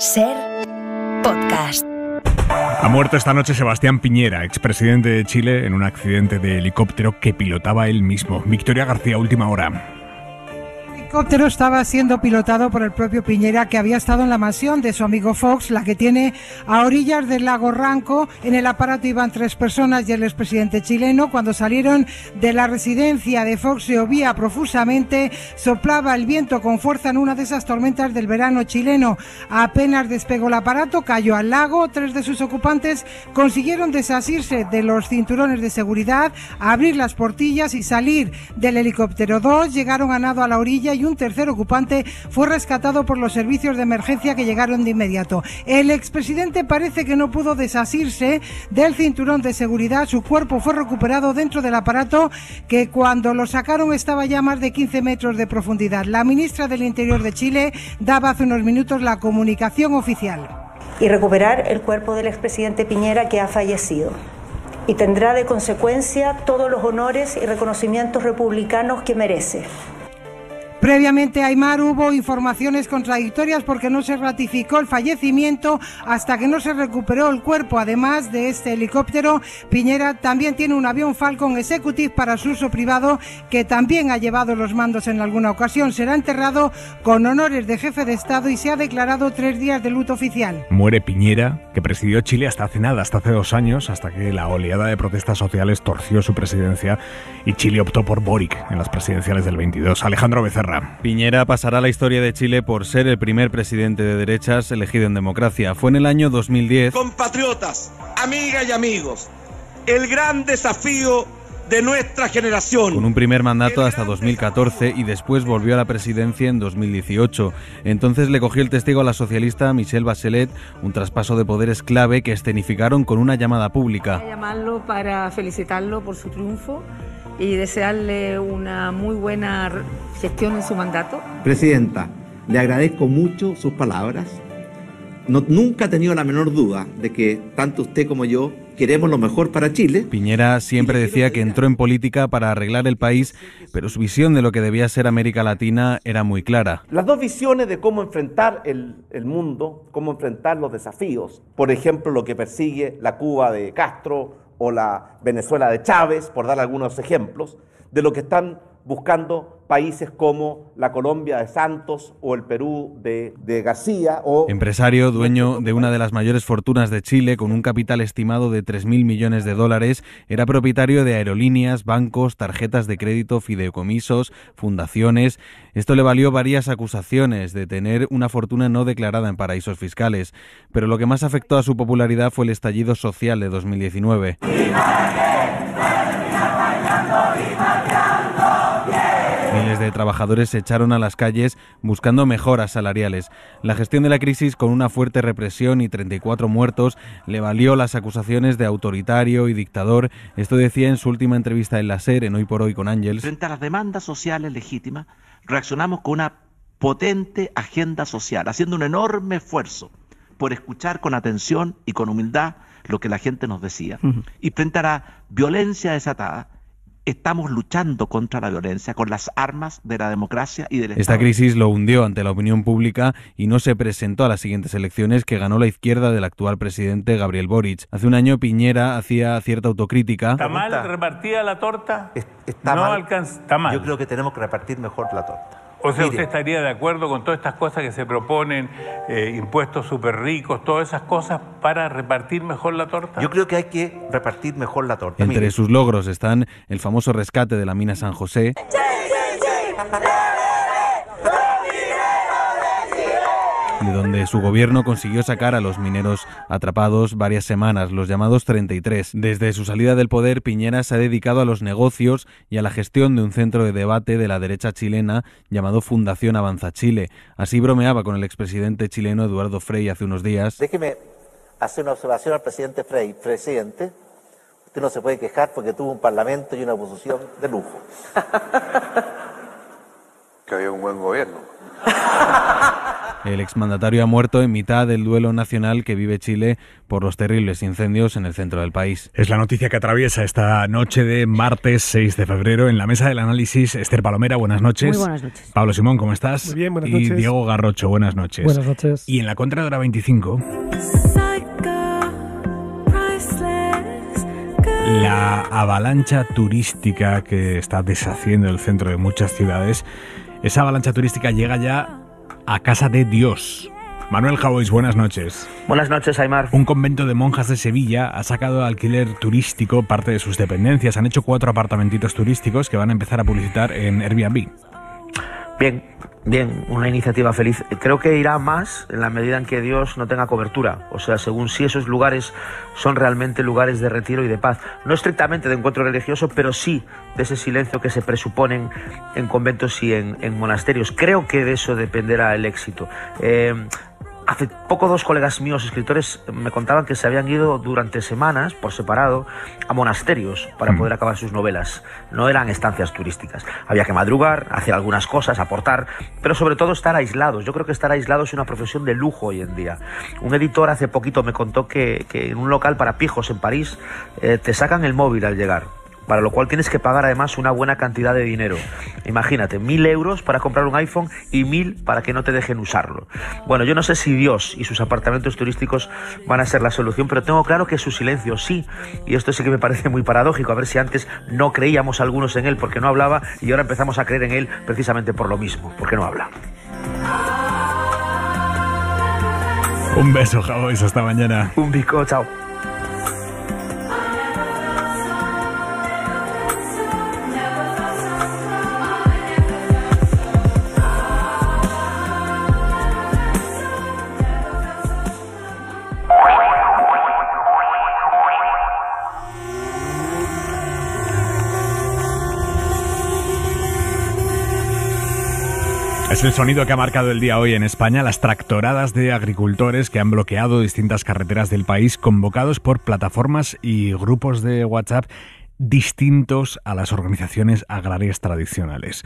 SER Podcast. Ha muerto esta noche Sebastián Piñera, expresidente de Chile, en un accidente de helicóptero que pilotaba él mismo. Victoria García, última hora. El helicóptero estaba siendo pilotado por el propio Piñera, que había estado en la mansión de su amigo Fox, la que tiene a orillas del lago Ranco. En el aparato iban 3 personas y el expresidente chileno. Cuando salieron de la residencia de Fox se llovía profusamente, soplaba el viento con fuerza en una de esas tormentas del verano chileno. Apenas despegó el aparato, cayó al lago. 3 de sus ocupantes consiguieron desasirse de los cinturones de seguridad, abrir las portillas y salir del helicóptero. 2 llegaron a nado a la orilla y un tercer ocupante fue rescatado por los servicios de emergencia, que llegaron de inmediato. El expresidente parece que no pudo desasirse del cinturón de seguridad. Su cuerpo fue recuperado dentro del aparato, que cuando lo sacaron estaba ya a más de 15 metros de profundidad. La ministra del Interior de Chile daba hace unos minutos la comunicación oficial. Y recuperar el cuerpo del expresidente Piñera, que ha fallecido, y tendrá de consecuencia todos los honores y reconocimientos republicanos que merece. Previamente, Aymar, hubo informaciones contradictorias porque no se ratificó el fallecimiento hasta que no se recuperó el cuerpo. Además de este helicóptero, Piñera también tiene un avión Falcon Executive para su uso privado, que también ha llevado los mandos en alguna ocasión. Será enterrado con honores de jefe de Estado y se ha declarado 3 días de luto oficial. Muere Piñera, que presidió Chile hasta hace nada, hasta hace 2 años, hasta que la oleada de protestas sociales torció su presidencia y Chile optó por Boric en las presidenciales del 22. Alejandro Becerra. Piñera pasará a la historia de Chile por ser el primer presidente de derechas elegido en democracia. Fue en el año 2010. Compatriotas, amigas y amigos, el gran desafío de nuestra generación. Con un primer mandato hasta 2014 y después volvió a la presidencia en 2018. Entonces le cogió el testigo a la socialista Michelle Bachelet, un traspaso de poderes clave que escenificaron con una llamada pública. Voy a llamarlo para felicitarlo por su triunfo y desearle una muy buena gestión en su mandato. Presidenta, le agradezco mucho sus palabras. Nunca he tenido la menor duda de que tanto usted como yo queremos lo mejor para Chile. Piñera siempre decía que entró en política para arreglar el país, pero su visión de lo que debía ser América Latina era muy clara. Las 2 visiones de cómo enfrentar el mundo, cómo enfrentar los desafíos, por ejemplo, lo que persigue la Cuba de Castro o la Venezuela de Chávez, por dar algunos ejemplos, de lo que están buscando países como la Colombia de Santos o el Perú de García. Empresario, dueño de una de las mayores fortunas de Chile, con un capital estimado de 3.000 millones de dólares, era propietario de aerolíneas, bancos, tarjetas de crédito, fideicomisos, fundaciones. Esto le valió varias acusaciones de tener una fortuna no declarada en paraísos fiscales. Pero lo que más afectó a su popularidad fue el estallido social de 2019. Miles de trabajadores se echaron a las calles buscando mejoras salariales. La gestión de la crisis, con una fuerte represión y 34 muertos, le valió las acusaciones de autoritario y dictador. Esto decía en su última entrevista en la SER, en Hoy por Hoy con Ángels. Frente a las demandas sociales legítimas, reaccionamos con una potente agenda social, haciendo un enorme esfuerzo por escuchar con atención y con humildad lo que la gente nos decía. Y frente a la violencia desatada, estamos luchando contra la violencia con las armas de la democracia y del Estado. Esta crisis lo hundió ante la opinión pública y no se presentó a las siguientes elecciones, que ganó la izquierda del actual presidente Gabriel Boric. Hace un año Piñera hacía cierta autocrítica. ¿Está mal repartida la torta? Está no mal. Alcanza, está mal. Yo creo que tenemos que repartir mejor la torta. O sea, ¿usted estaría de acuerdo con todas estas cosas que se proponen, impuestos súper ricos, todas esas cosas para repartir mejor la torta? Yo creo que hay que repartir mejor la torta. Entre sus logros están el famoso rescate de la mina San José, de donde su gobierno consiguió sacar a los mineros atrapados varias semanas, los llamados 33. Desde su salida del poder, Piñera se ha dedicado a los negocios y a la gestión de un centro de debate de la derecha chilena llamado Fundación Avanza Chile. Así bromeaba con el expresidente chileno Eduardo Frei hace unos días. Déjeme hacer una observación al presidente Frei. Presidente, usted no se puede quejar porque tuvo un parlamento y una oposición de lujo. Que había un buen gobierno. El exmandatario ha muerto en mitad del duelo nacional que vive Chile por los terribles incendios en el centro del país. Es la noticia que atraviesa esta noche de martes 6 de febrero. En la mesa del análisis, Esther Palomera, buenas noches. Muy buenas noches. Pablo Simón, ¿cómo estás? Muy bien, buenas noches. Y Diego Garrocho, buenas noches. Buenas noches. Y en la contra de hora 25... la avalancha turística que está deshaciendo el centro de muchas ciudades, esa avalancha turística llega ya a casa de Dios. Manuel Javois, buenas noches. Buenas noches, Aimar. Un convento de monjas de Sevilla ha sacado a alquiler turístico parte de sus dependencias. Han hecho 4 apartamentitos turísticos que van a empezar a publicitar en Airbnb. Bien, una iniciativa feliz. Creo que irá más en la medida en que Dios no tenga cobertura. O sea, según si esos lugares son realmente lugares de retiro y de paz. No estrictamente de encuentro religioso, pero sí de ese silencio que se presuponen en conventos y en monasterios. Creo que de eso dependerá el éxito. Hace poco 2 colegas míos, escritores, me contaban que se habían ido durante semanas, por separado, a monasterios para poder acabar sus novelas. No eran estancias turísticas. Había que madrugar, hacer algunas cosas, aportar, pero sobre todo estar aislados. Yo creo que estar aislados es una profesión de lujo hoy en día. Un editor hace poquito me contó que en un local para pijos en París te sacan el móvil al llegar, para lo cual tienes que pagar además una buena cantidad de dinero. Imagínate, 1.000 euros para comprar un iPhone y 1.000 para que no te dejen usarlo. Bueno, yo no sé si Dios y sus apartamentos turísticos van a ser la solución, pero tengo claro que su silencio sí. Y esto sí que me parece muy paradójico. A ver si antes no creíamos algunos en él porque no hablaba y ahora empezamos a creer en él precisamente por lo mismo, porque no habla. Un beso, Javois, hasta mañana. Un bico, chao. Es el sonido que ha marcado el día hoy en España, las tractoradas de agricultores que han bloqueado distintas carreteras del país, convocados por plataformas y grupos de WhatsApp distintos a las organizaciones agrarias tradicionales.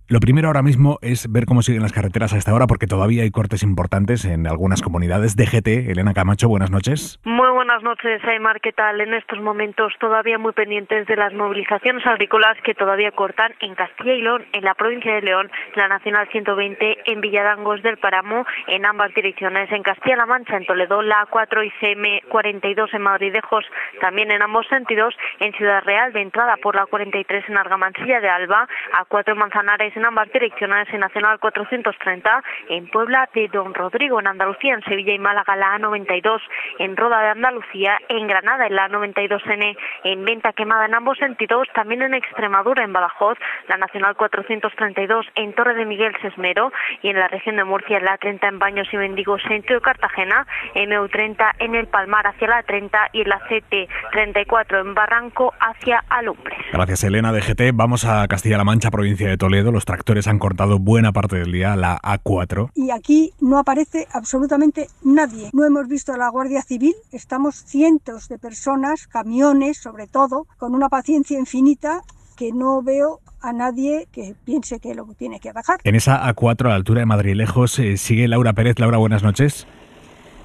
Lo primero ahora mismo es ver cómo siguen las carreteras a esta hora, porque todavía hay cortes importantes en algunas comunidades. DGT, Elena Camacho, buenas noches. Muy buenas noches, Aimar, ¿qué tal? En estos momentos todavía muy pendientes de las movilizaciones agrícolas que todavía cortan en Castilla y León, en la provincia de León, la Nacional 120, en Villadangos del Páramo, en ambas direcciones, en Castilla-La Mancha, en Toledo, la A4 y CM42 en Madridejos, también en ambos sentidos, en Ciudad Real, de entrada por la 43 en Argamansilla de Alba, A4 en Manzanares, en ambas direcciones, en Nacional 430, en Puebla de Don Rodrigo, en Andalucía, en Sevilla y Málaga, la A92, en Roda de Andalucía, en Granada, en la A92N, en Venta Quemada en ambos sentidos, también en Extremadura, en Badajoz, la Nacional 432, en Torre de Miguel Sesmero, y en la región de Murcia, la A30 en Baños y Mendigos, sentido Cartagena, MU30 en el Palmar hacia la A30 y en la CT34 en Barranco hacia Alumbres. Gracias, Elena. DGT, vamos a Castilla-La Mancha, provincia de Toledo. Los tractores han cortado buena parte del día la A4. Y aquí no aparece absolutamente nadie. No hemos visto a la Guardia Civil. Estamos cientos de personas, camiones sobre todo, con una paciencia infinita que no veo a nadie que piense que lo tiene que bajar. En esa A4, a la altura de Madridejos, sigue Laura Pérez. Laura, buenas noches.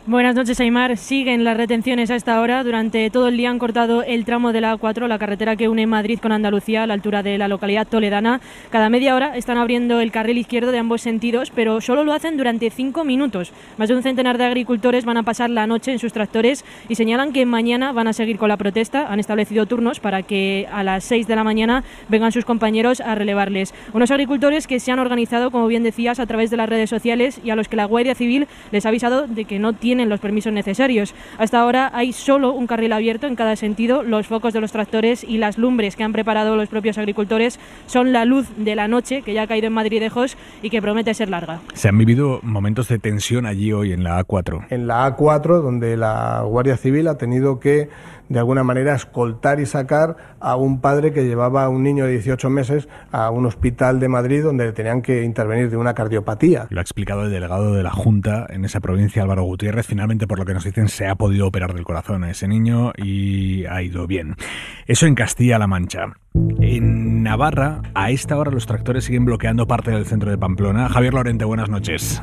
Buenas noches, Aimar. Siguen las retenciones a esta hora. Durante todo el día han cortado el tramo de la A4, la carretera que une Madrid con Andalucía, a la altura de la localidad toledana. Cada media hora están abriendo el carril izquierdo de ambos sentidos, pero solo lo hacen durante 5 minutos. Más de un centenar de agricultores van a pasar la noche en sus tractores y señalan que mañana van a seguir con la protesta. Han establecido turnos para que a las 6 de la mañana vengan sus compañeros a relevarles. Unos agricultores que se han organizado, como bien decías, a través de las redes sociales y a los que la Guardia Civil les ha avisado de que no tienen los permisos necesarios. Hasta ahora hay solo un carril abierto en cada sentido. Los focos de los tractores y las lumbres que han preparado los propios agricultores son la luz de la noche que ya ha caído en Madridejos y que promete ser larga. Se han vivido momentos de tensión allí hoy en la A4. En la A4, donde la Guardia Civil ha tenido que, de alguna manera, escoltar y sacar a un padre que llevaba a un niño de 18 meses a un hospital de Madrid donde tenían que intervenir de una cardiopatía. Lo ha explicado el delegado de la Junta en esa provincia, Álvaro Gutiérrez. Finalmente, por lo que nos dicen, se ha podido operar del corazón a ese niño y ha ido bien. Eso en Castilla-La Mancha. En En Navarra, a esta hora los tractores siguen bloqueando parte del centro de Pamplona. Javier Lorente, buenas noches.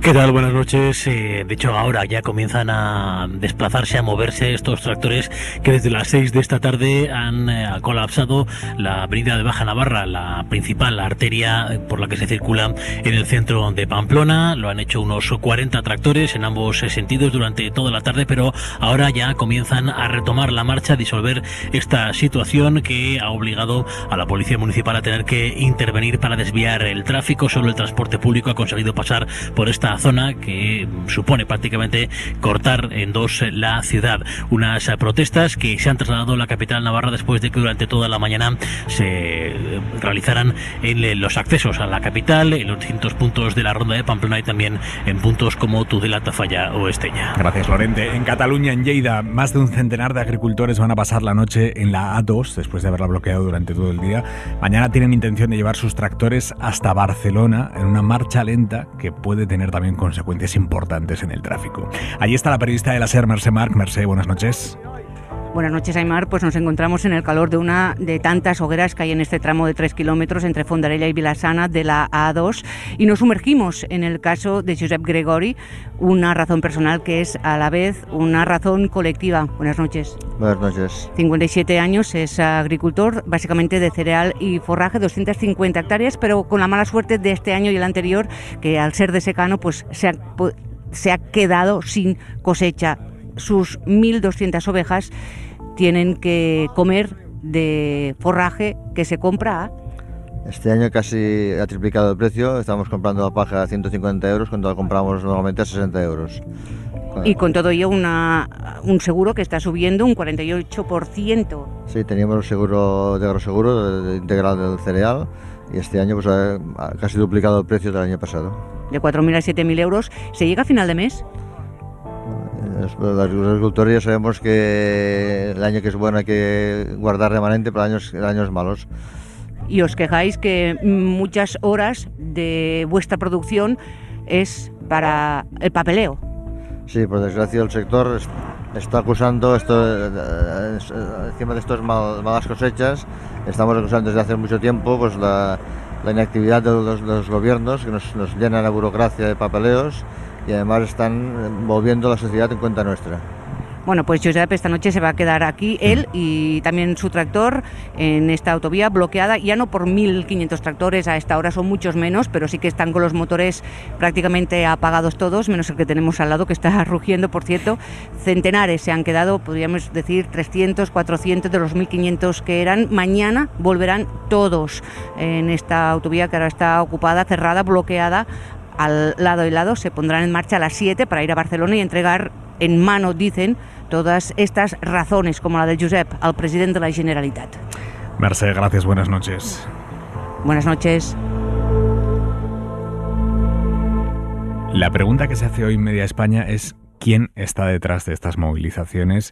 ¿Qué tal? Buenas noches. De hecho, ahora ya comienzan a desplazarse, a moverse estos tractores que desde las 6 de esta tarde han colapsado la avenida de Baja Navarra, la principal arteria por la que se circula en el centro de Pamplona. Lo han hecho unos 40 tractores en ambos sentidos durante toda la tarde, pero ahora ya comienzan a retomar la marcha, a disolver esta situación que ha obligado a la Policía Municipal a tener que intervenir para desviar el tráfico. Solo el transporte público ha conseguido pasar por esta zona que supone prácticamente cortar en dos la ciudad. Unas protestas que se han trasladado a la capital navarra después de que durante toda la mañana se realizaran en los accesos a la capital, en los distintos puntos de la ronda de Pamplona y también en puntos como Tudela, Tafalla o Estella. Gracias, Lorente. En Cataluña, en Lleida, más de un centenar de agricultores van a pasar la noche en la A2 después de haberla bloqueado durante todo el día. Mañana tienen intención de llevar sus tractores hasta Barcelona en una marcha lenta que puede tener también consecuencias importantes en el tráfico. Allí está la periodista de la SER, Mercè Marc. Mercè, buenas noches. Buenas noches, Aimar. Pues nos encontramos en el calor de una de tantas hogueras que hay en este tramo de 3 kilómetros entre Fondarella y Vilassana de la A2 y nos sumergimos en el caso de Josep Gregori, una razón personal que es a la vez una razón colectiva. Buenas noches. Buenas noches. 57 años, es agricultor básicamente de cereal y forraje, 250 hectáreas, pero con la mala suerte de este año y el anterior que al ser de secano pues se ha quedado sin cosecha. Sus 1.200 ovejas tienen que comer de forraje que se compra. Este año casi ha triplicado el precio. Estamos comprando la paja a 150 euros cuando la compramos normalmente a 60 euros. Y con todo ello un seguro que está subiendo un 48%. Sí, teníamos el seguro de agroseguro integral del cereal y este año pues ha casi duplicado el precio del año pasado. De 4.000 a 7.000 euros. ¿Se llega a final de mes? Los agricultores ya sabemos que el año que es bueno hay que guardar remanente para años malos. Y os quejáis que muchas horas de vuestra producción es para el papeleo. Sí, por desgracia el sector está acusando encima de estas malas cosechas. Estamos acusando desde hace mucho tiempo pues la inactividad de los gobiernos que nos llenan la burocracia de papeleos y además están volviendo la sociedad en cuenta nuestra. Bueno, pues Josep esta noche se va a quedar aquí, él y también su tractor, en esta autovía bloqueada, ya no por 1.500 tractores, a esta hora son muchos menos, pero sí que están con los motores prácticamente apagados todos, menos el que tenemos al lado, que está rugiendo, por cierto. Centenares se han quedado, podríamos decir 300, 400 de los 1.500 que eran. Mañana volverán todos en esta autovía que ahora está ocupada, cerrada, bloqueada. Al lado y lado se pondrán en marcha a las 7 para ir a Barcelona y entregar en mano, dicen, todas estas razones, como la de Josep, al presidente de la Generalitat. Mercè, gracias, buenas noches. Buenas noches. La pregunta que se hace hoy en Media España es ¿quién está detrás de estas movilizaciones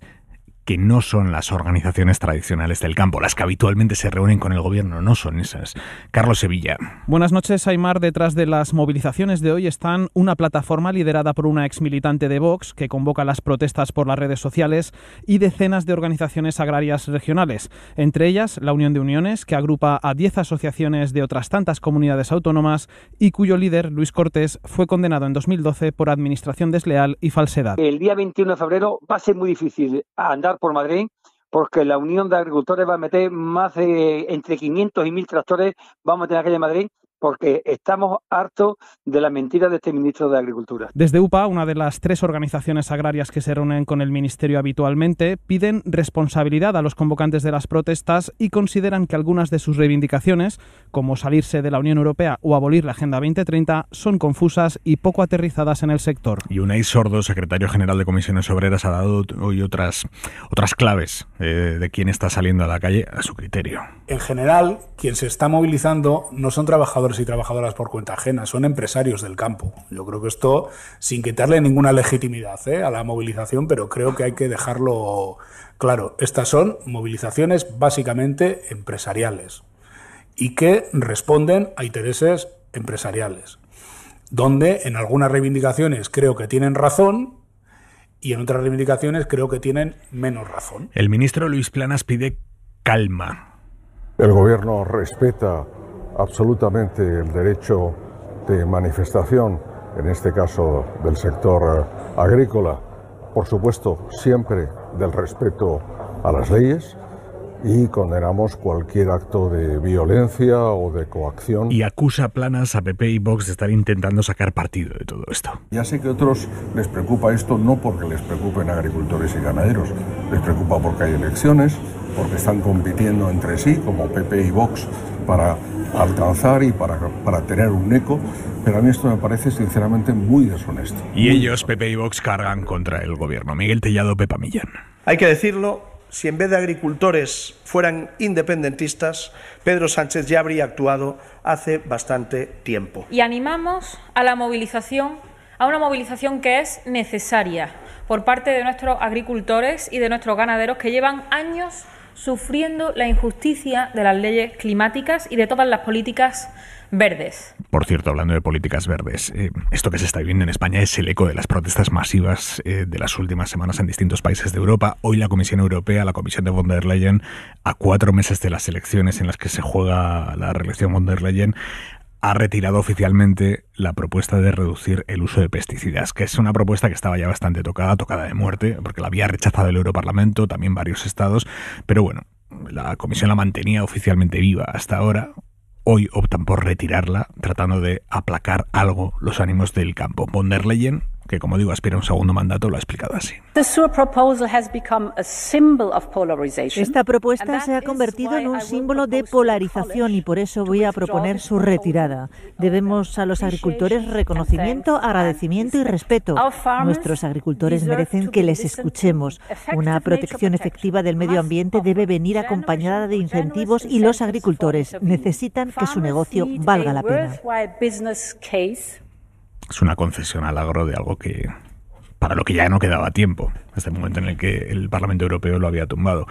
que no son las organizaciones tradicionales del campo, las que habitualmente se reúnen con el gobierno, no son esas? Carlos Sevilla. Buenas noches, Aimar. Detrás de las movilizaciones de hoy están una plataforma liderada por una exmilitante de Vox que convoca las protestas por las redes sociales y decenas de organizaciones agrarias regionales, entre ellas la Unión de Uniones, que agrupa a 10 asociaciones de otras tantas comunidades autónomas y cuyo líder, Luis Cortés, fue condenado en 2012 por administración desleal y falsedad. El día 21 de febrero va a ser muy difícil andar por Madrid porque la Unión de Agricultores va a meter más de entre 500 y 1.000 tractores, vamos a meter en la calle de Madrid porque estamos hartos de la mentira de este ministro de Agricultura. Desde UPA, una de las 3 organizaciones agrarias que se reúnen con el Ministerio habitualmente, piden responsabilidad a los convocantes de las protestas y consideran que algunas de sus reivindicaciones, como salirse de la Unión Europea o abolir la Agenda 2030, son confusas y poco aterrizadas en el sector. Y Unai Sordo, secretario general de Comisiones Obreras, ha dado hoy otras claves de quién está saliendo a la calle a su criterio. En general, quien se está movilizando no son trabajadores y trabajadoras por cuenta ajena, son empresarios del campo. Yo creo que esto, sin quitarle ninguna legitimidad a la movilización, pero creo que hay que dejarlo claro. Estas son movilizaciones básicamente empresariales y que responden a intereses empresariales, donde en algunas reivindicaciones creo que tienen razón y en otras reivindicaciones creo que tienen menos razón. El ministro Luis Planas pide calma. El Gobierno respeta absolutamente el derecho de manifestación, en este caso del sector agrícola, por supuesto siempre del respeto a las leyes, y condenamos cualquier acto de violencia o de coacción. Y acusa Planas a PP y Vox de estar intentando sacar partido de todo esto. Ya sé que a otros les preocupa esto no porque les preocupen agricultores y ganaderos, les preocupa porque hay elecciones, porque están compitiendo entre sí, como PP y Vox, para alcanzar y para tener un eco, pero a mí esto me parece sinceramente muy deshonesto. Y ellos, PP y Vox, cargan contra el gobierno. Miguel Tellado, Pepa Millán. Hay que decirlo, si en vez de agricultores fueran independentistas, Pedro Sánchez ya habría actuado hace bastante tiempo. Y animamos a la movilización, a una movilización que es necesaria por parte de nuestros agricultores y de nuestros ganaderos que llevan años sufriendo la injusticia de las leyes climáticas y de todas las políticas verdes. Por cierto, hablando de políticas verdes, esto que se está viviendo en España es el eco de las protestas masivas de las últimas semanas en distintos países de Europa. Hoy la Comisión Europea, la Comisión de von der Leyen, a 4 meses de las elecciones en las que se juega la reelección von der Leyen, ha retirado oficialmente la propuesta de reducir el uso de pesticidas, que es una propuesta que estaba ya bastante tocada de muerte, porque la había rechazado el Europarlamento, también varios estados, pero bueno, la Comisión la mantenía oficialmente viva hasta ahora. Hoy optan por retirarla, tratando de aplacar algo los ánimos del campo. Von der Leyen, que como digo aspira a un segundo mandato, lo ha explicado así. Esta propuesta se ha convertido en un símbolo de polarización y por eso voy a proponer su retirada. Debemos a los agricultores reconocimiento, agradecimiento y respeto. Nuestros agricultores merecen que les escuchemos. Una protección efectiva del medio ambiente debe venir acompañada de incentivos y los agricultores necesitan que su negocio valga la pena. Es una concesión al agro de algo que para lo que ya no quedaba tiempo, desde el momento en el que el Parlamento Europeo lo había tumbado.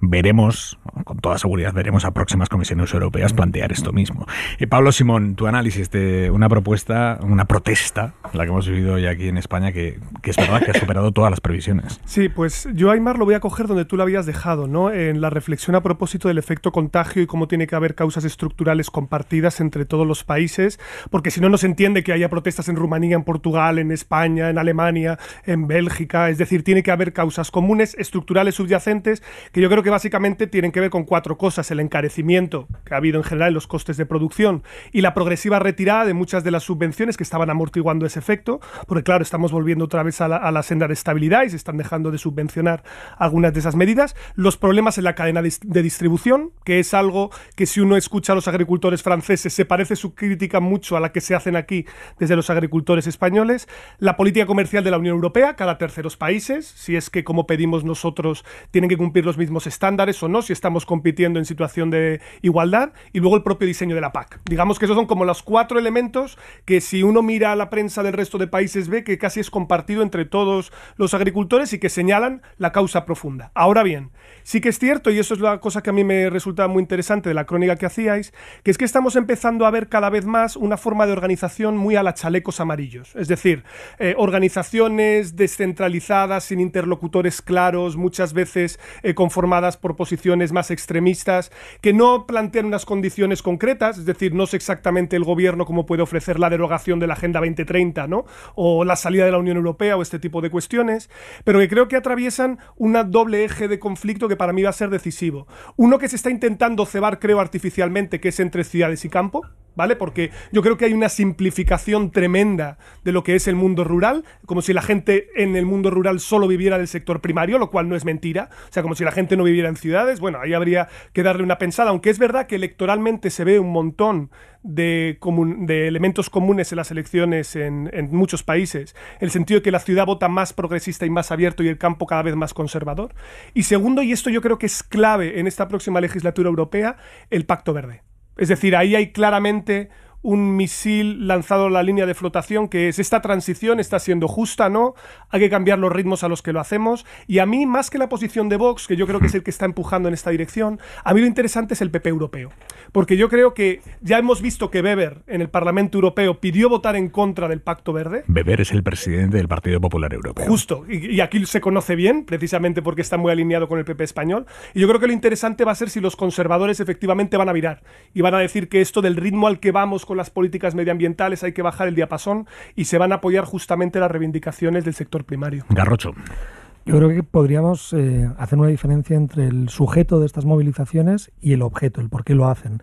Veremos, con toda seguridad, veremos a próximas comisiones europeas plantear esto mismo. Pablo Simón, tu análisis de una propuesta, una protesta, la que hemos vivido hoy aquí en España, que es verdad que ha superado todas las previsiones. Sí, pues yo, Aimar, lo voy a coger donde tú lo habías dejado, ¿no? En la reflexión a propósito del efecto contagio y cómo tiene que haber causas estructurales compartidas entre todos los países, porque si no, no se entiende que haya protestas en Rumanía, en Portugal, en España, en Alemania, en Bélgica. Es decir, tiene que haber causas comunes, estructurales, subyacentes, que yo creo que básicamente tienen que ver con 4 cosas: el encarecimiento que ha habido en general en los costes de producción y la progresiva retirada de muchas de las subvenciones que estaban amortiguando ese efecto, porque claro, estamos volviendo otra vez a la senda de estabilidad y se están dejando de subvencionar algunas de esas medidas. Los problemas en la cadena de distribución, que es algo que si uno escucha a los agricultores franceses se parece su crítica mucho a la que se hacen aquí desde los agricultores españoles. La política comercial de la Unión Europea, cada terceros países, si es que como pedimos nosotros tienen que cumplir los mismos estándares o no, si estamos compitiendo en situación de igualdad, y luego el propio diseño de la PAC. Digamos que esos son como los 4 elementos que si uno mira a la prensa del resto de países ve que casi es compartido entre todos los agricultores y que señalan la causa profunda. Ahora bien, sí que es cierto, y eso es la cosa que a mí me resulta muy interesante de la crónica que hacíais, que es que estamos empezando a ver cada vez más una forma de organización muy a la chalecos amarillos, es decir, organizaciones descentralizadas, sin interlocutores claros, muchas veces conformadas por posiciones más extremistas, que no plantean unas condiciones concretas, es decir, no sé exactamente el gobierno cómo puede ofrecer la derogación de la Agenda 2030, ¿no? O la salida de la Unión Europea o este tipo de cuestiones, pero que creo que atraviesan una doble eje de conflicto que para mí va a ser decisivo. Uno que se está intentando cebar, creo, artificialmente, que es entre ciudades y campo, ¿vale? Porque yo creo que hay una simplificación tremenda de lo que es el mundo rural, como si la gente en el mundo rural solo viviera del sector primario, lo cual no es mentira, o sea, como si la gente no viviera en ciudades. Bueno, ahí habría que darle una pensada, aunque es verdad que electoralmente se ve un montón de elementos comunes en las elecciones en muchos países, en el sentido de que la ciudad vota más progresista y más abierto y el campo cada vez más conservador. Y segundo, y esto yo creo que es clave en esta próxima legislatura europea, el Pacto Verde. Es decir, ahí hay claramente un misil lanzado a la línea de flotación, que es: esta transición está siendo justa, ¿no? Hay que cambiar los ritmos a los que lo hacemos. Y a mí, más que la posición de Vox, que yo creo que es el que está empujando en esta dirección, a mí lo interesante es el PP europeo. Porque yo creo que ya hemos visto que Weber en el Parlamento Europeo pidió votar en contra del Pacto Verde. Weber es el presidente del Partido Popular Europeo. Justo, y aquí se conoce bien, precisamente porque está muy alineado con el PP español. Y yo creo que lo interesante va a ser si los conservadores efectivamente van a virar y van a decir que esto del ritmo al que vamos con las políticas medioambientales hay que bajar el diapasón, y se van a apoyar justamente las reivindicaciones del sector primario. Garrocho. Yo creo que podríamos hacer una diferencia entre el sujeto de estas movilizaciones y el objeto, el por qué lo hacen.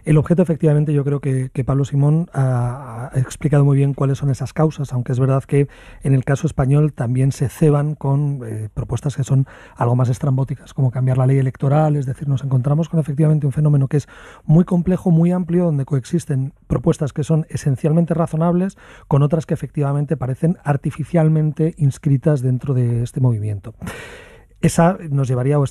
El objeto, efectivamente, yo creo que Pablo Simón ha explicado muy bien cuáles son esas causas, aunque es verdad que en el caso español también se ceban con propuestas que son algo más estrambóticas, como cambiar la ley electoral. Es decir, nos encontramos con efectivamente un fenómeno que es muy complejo, muy amplio, donde coexisten propuestas que son esencialmente razonables con otras que efectivamente parecen artificialmente inscritas dentro de este movimiento. Esta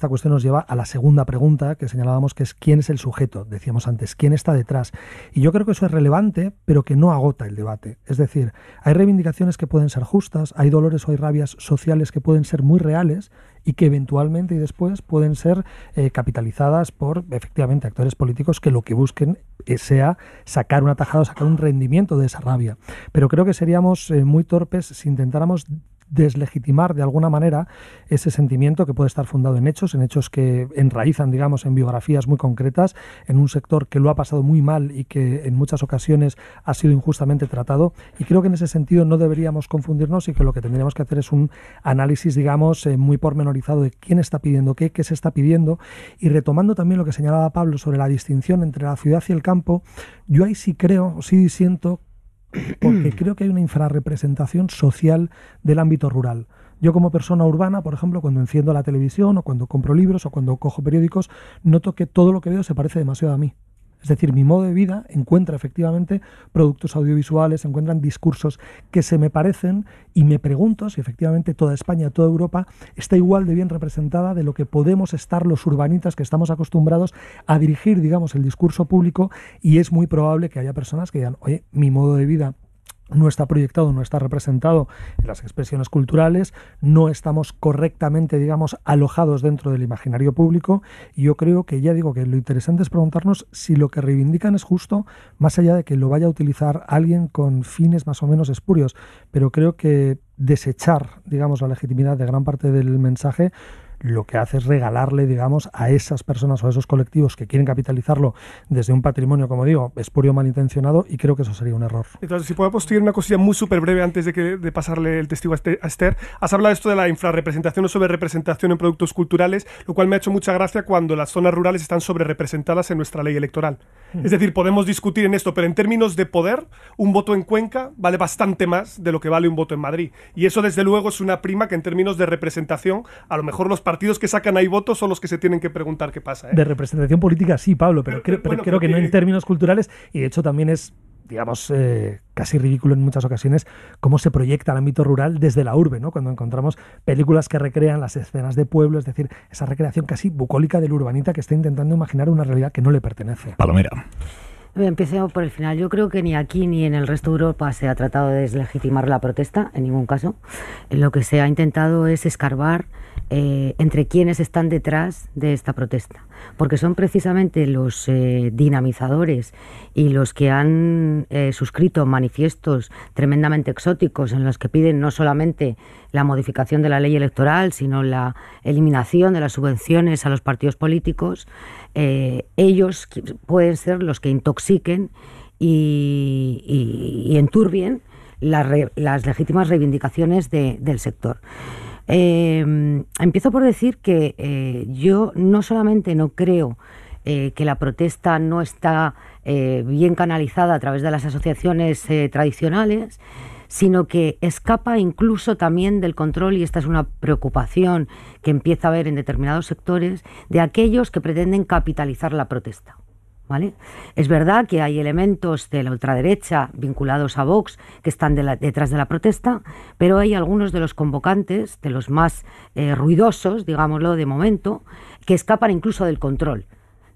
cuestión nos lleva a la segunda pregunta que señalábamos, que es ¿quién es el sujeto? Decíamos antes, ¿quién está detrás? Y yo creo que eso es relevante, pero que no agota el debate. Es decir, hay reivindicaciones que pueden ser justas, hay dolores o hay rabias sociales que pueden ser muy reales y que eventualmente y después pueden ser capitalizadas por, efectivamente, actores políticos que lo que busquen sea sacar una tajada o sacar un rendimiento de esa rabia. Pero creo que seríamos muy torpes si intentáramos deslegitimar de alguna manera ese sentimiento que puede estar fundado en hechos que enraizan, digamos, en biografías muy concretas, en un sector que lo ha pasado muy mal y que en muchas ocasiones ha sido injustamente tratado. Y creo que en ese sentido no deberíamos confundirnos, y que lo que tendríamos que hacer es un análisis, digamos, muy pormenorizado de quién está pidiendo qué se está pidiendo. Y retomando también lo que señalaba Pablo sobre la distinción entre la ciudad y el campo, yo ahí sí siento, porque creo que hay una infrarrepresentación social del ámbito rural. Yo, como persona urbana, por ejemplo, cuando enciendo la televisión o cuando compro libros o cuando cojo periódicos, noto que todo lo que veo se parece demasiado a mí. Es decir, mi modo de vida encuentra efectivamente productos audiovisuales, encuentran discursos que se me parecen, y me pregunto si efectivamente toda España, toda Europa está igual de bien representada de lo que podemos estar los urbanitas que estamos acostumbrados a dirigir, digamos, el discurso público. Y es muy probable que haya personas que digan: oye, mi modo de vida no está proyectado, no está representado en las expresiones culturales, no estamos correctamente, digamos, alojados dentro del imaginario público. Y yo creo que, ya digo, que lo interesante es preguntarnos si lo que reivindican es justo, más allá de que lo vaya a utilizar alguien con fines más o menos espurios. Pero creo que desechar, digamos, la legitimidad de gran parte del mensaje lo que hace es regalarle, digamos, a esas personas o a esos colectivos que quieren capitalizarlo desde un patrimonio, como digo, espurio, malintencionado, y creo que eso sería un error. Entonces, si podemos decir una cosilla muy súper breve antes de pasarle el testigo a Esther. Has hablado de esto de la infrarrepresentación o sobrerepresentación en productos culturales, lo cual me ha hecho mucha gracia cuando las zonas rurales están sobrerepresentadas en nuestra ley electoral. Es decir, podemos discutir en esto, pero en términos de poder, un voto en Cuenca vale bastante más de lo que vale un voto en Madrid. Y eso, desde luego, es una prima que en términos de representación, a lo mejor los partidos que sacan ahí votos son los que se tienen que preguntar qué pasa. De representación política sí, Pablo, pero creo que no en términos culturales. Y de hecho también es, digamos, casi ridículo en muchas ocasiones cómo se proyecta el ámbito rural desde la urbe, ¿no? Cuando encontramos películas que recrean las escenas de pueblo, es decir, esa recreación casi bucólica del urbanita que está intentando imaginar una realidad que no le pertenece. Palomera. Empecemos por el final. Yo creo que ni aquí ni en el resto de Europa se ha tratado de deslegitimar la protesta, en ningún caso. Lo que se ha intentado es escarbar entre quienes están detrás de esta protesta, porque son precisamente los dinamizadores y los que han suscrito manifiestos tremendamente exóticos en los que piden no solamente la modificación de la ley electoral, sino la eliminación de las subvenciones a los partidos políticos. Ellos pueden ser los que intoxiquen y enturbien las legítimas reivindicaciones del sector. Empiezo por decir que yo no solamente no creo que la protesta no está bien canalizada a través de las asociaciones tradicionales, sino que escapa incluso también del control, y esta es una preocupación que empieza a haber en determinados sectores, de aquellos que pretenden capitalizar la protesta. ¿Vale? Es verdad que hay elementos de la ultraderecha vinculados a Vox que están detrás de la protesta, pero hay algunos de los convocantes, de los más ruidosos, digámoslo de momento, que escapan incluso del control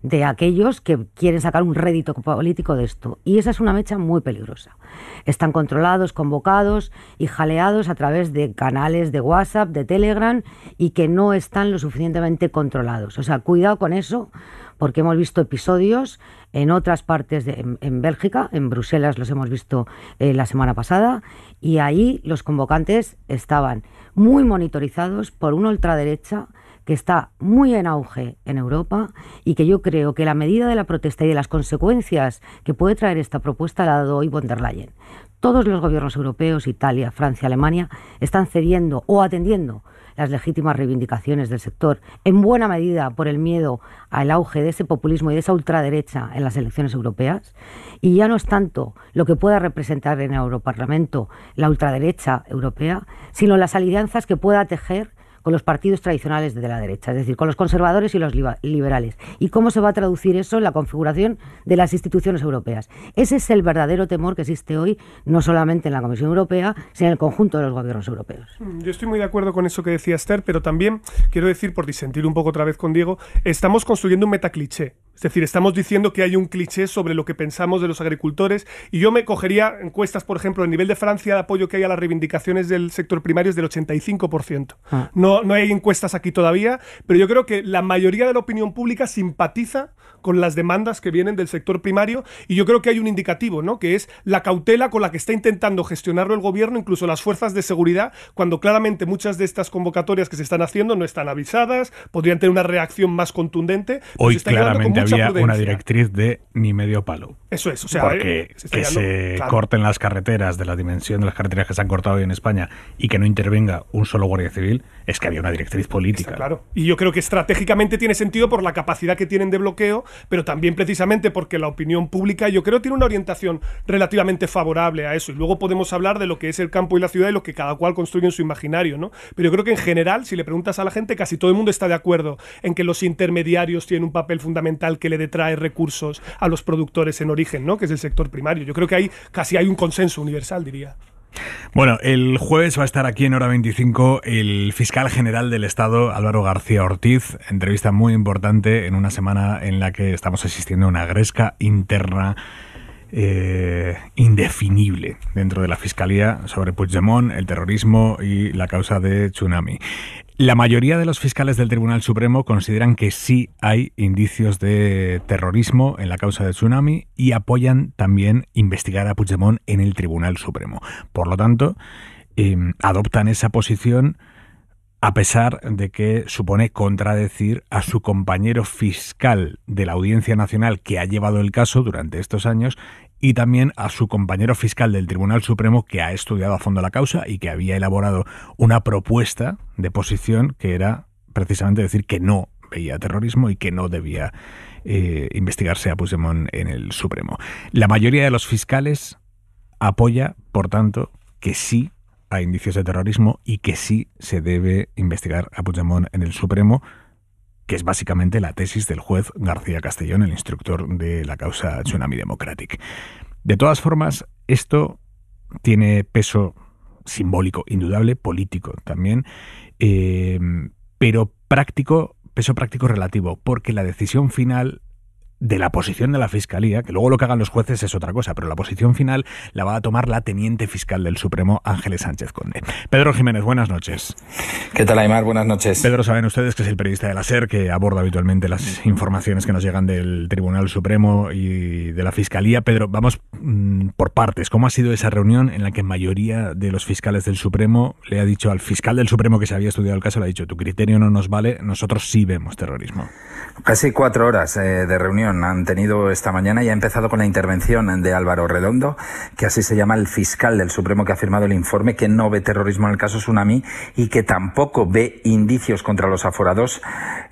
de aquellos que quieren sacar un rédito político de esto. Y esa es una mecha muy peligrosa. Están controlados, convocados y jaleados a través de canales de WhatsApp, de Telegram, y que no están lo suficientemente controlados. O sea, cuidado con eso, porque hemos visto episodios en otras partes, en Bélgica, en Bruselas los hemos visto la semana pasada, y ahí los convocantes estaban muy monitorizados por una ultraderecha que está muy en auge en Europa, y que yo creo que la medida de la protesta y de las consecuencias que puede traer esta propuesta la ha dado hoy von der Leyen. Todos los gobiernos europeos, Italia, Francia, Alemania, están cediendo o atendiendo las legítimas reivindicaciones del sector, en buena medida por el miedo al auge de ese populismo y de esa ultraderecha en las elecciones europeas. Y ya no es tanto lo que pueda representar en el Europarlamento la ultraderecha europea, sino las alianzas que pueda tejer con los partidos tradicionales de la derecha, es decir, con los conservadores y los liberales. ¿Y cómo se va a traducir eso en la configuración de las instituciones europeas? Ese es el verdadero temor que existe hoy, no solamente en la Comisión Europea, sino en el conjunto de los gobiernos europeos. Yo estoy muy de acuerdo con eso que decía Esther, pero también quiero decir, por disentir un poco otra vez con Diego, estamos construyendo un metacliché. Es decir, estamos diciendo que hay un cliché sobre lo que pensamos de los agricultores, y yo me cogería encuestas, por ejemplo, a nivel de Francia, el apoyo que hay a las reivindicaciones del sector primario es del 85%. No hay encuestas aquí todavía, pero yo creo que la mayoría de la opinión pública simpatiza con las demandas que vienen del sector primario, y yo creo que hay un indicativo, ¿no?, que es la cautela con la que está intentando gestionarlo el gobierno, incluso las fuerzas de seguridad, cuando claramente muchas de estas convocatorias que se están haciendo no están avisadas, podrían tener una reacción más contundente. Hoy claramente había una directriz de ni medio palo. Eso es, o sea, porque se corten las carreteras de la dimensión de las carreteras que se han cortado hoy en España y que no intervenga un solo guardia civil, es que había una directriz política. Está claro. Y yo creo que estratégicamente tiene sentido por la capacidad que tienen de bloqueo, pero también precisamente porque la opinión pública, yo creo, tiene una orientación relativamente favorable a eso. Y luego podemos hablar de lo que es el campo y la ciudad y lo que cada cual construye en su imaginario, ¿no? Pero yo creo que en general, si le preguntas a la gente, casi todo el mundo está de acuerdo en que los intermediarios tienen un papel fundamental que le detrae recursos a los productores en origen, ¿no?, que es el sector primario. Yo creo que ahí casi hay un consenso universal, diría. Bueno, el jueves va a estar aquí en Hora 25 el fiscal general del Estado, Álvaro García Ortiz, entrevista muy importante en una semana en la que estamos asistiendo a una gresca interna indefinible dentro de la Fiscalía sobre Puigdemont, el terrorismo y la causa de Tsunami. La mayoría de los fiscales del Tribunal Supremo consideran que sí hay indicios de terrorismo en la causa de Tsunami y apoyan también investigar a Puigdemont en el Tribunal Supremo. Por lo tanto, adoptan esa posición a pesar de que supone contradecir a su compañero fiscal de la Audiencia Nacional que ha llevado el caso durante estos años y también a su compañero fiscal del Tribunal Supremo que ha estudiado a fondo la causa y que había elaborado una propuesta de posición que era precisamente decir que no veía terrorismo y que no debía investigarse a Puigdemont en el Supremo. La mayoría de los fiscales apoya, por tanto, que sí hay indicios de terrorismo y que sí se debe investigar a Puigdemont en el Supremo, que es básicamente la tesis del juez García Castellón, el instructor de la causa Tsunami Democratic. De todas formas, esto tiene peso simbólico, indudable, político también, pero peso práctico relativo, porque la decisión final de la posición de la Fiscalía, que luego lo que hagan los jueces es otra cosa, pero la posición final la va a tomar la teniente fiscal del Supremo, Ángeles Sánchez Conde. Pedro Jiménez, buenas noches. ¿Qué tal, Aimar? Buenas noches. Pedro, saben ustedes que es el periodista de la SER que aborda habitualmente las informaciones que nos llegan del Tribunal Supremo y de la Fiscalía. Pedro, vamos por partes. ¿Cómo ha sido esa reunión en la que mayoría de los fiscales del Supremo le ha dicho al fiscal del Supremo que se había estudiado el caso, le ha dicho, tu criterio no nos vale, nosotros sí vemos terrorismo? Casi 4 horas de reunión han tenido esta mañana y ha empezado con la intervención de Álvaro Redondo, que así se llama el fiscal del Supremo que ha firmado el informe, que no ve terrorismo en el caso Tsunami y que tampoco ve indicios contra los aforados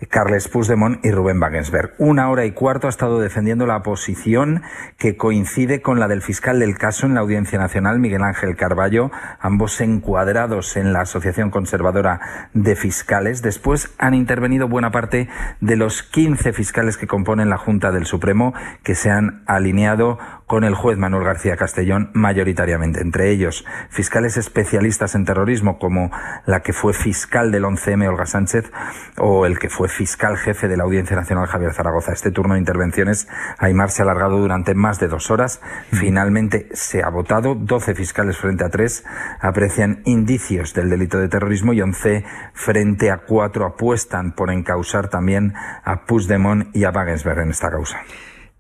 Carles Puigdemont y Rubén Wagensberg. 1 hora y cuarto ha estado defendiendo la posición que coincide con la del fiscal del caso en la Audiencia Nacional, Miguel Ángel Carballo, ambos encuadrados en la Asociación Conservadora de Fiscales. Después han intervenido buena parte de los 15 fiscales que componen la Junta del Supremo, que se han alineado con el juez Manuel García Castellón mayoritariamente, entre ellos fiscales especialistas en terrorismo como la que fue fiscal del 11M Olga Sánchez o el que fue fiscal jefe de la Audiencia Nacional Javier Zaragoza. Este turno de intervenciones, Aimar, se ha alargado durante más de 2 horas. Finalmente se ha votado. 12 fiscales frente a 3 aprecian indicios del delito de terrorismo y 11 frente a 4 apuestan por encausar también a Puigdemont y a Wagensberg en esta causa.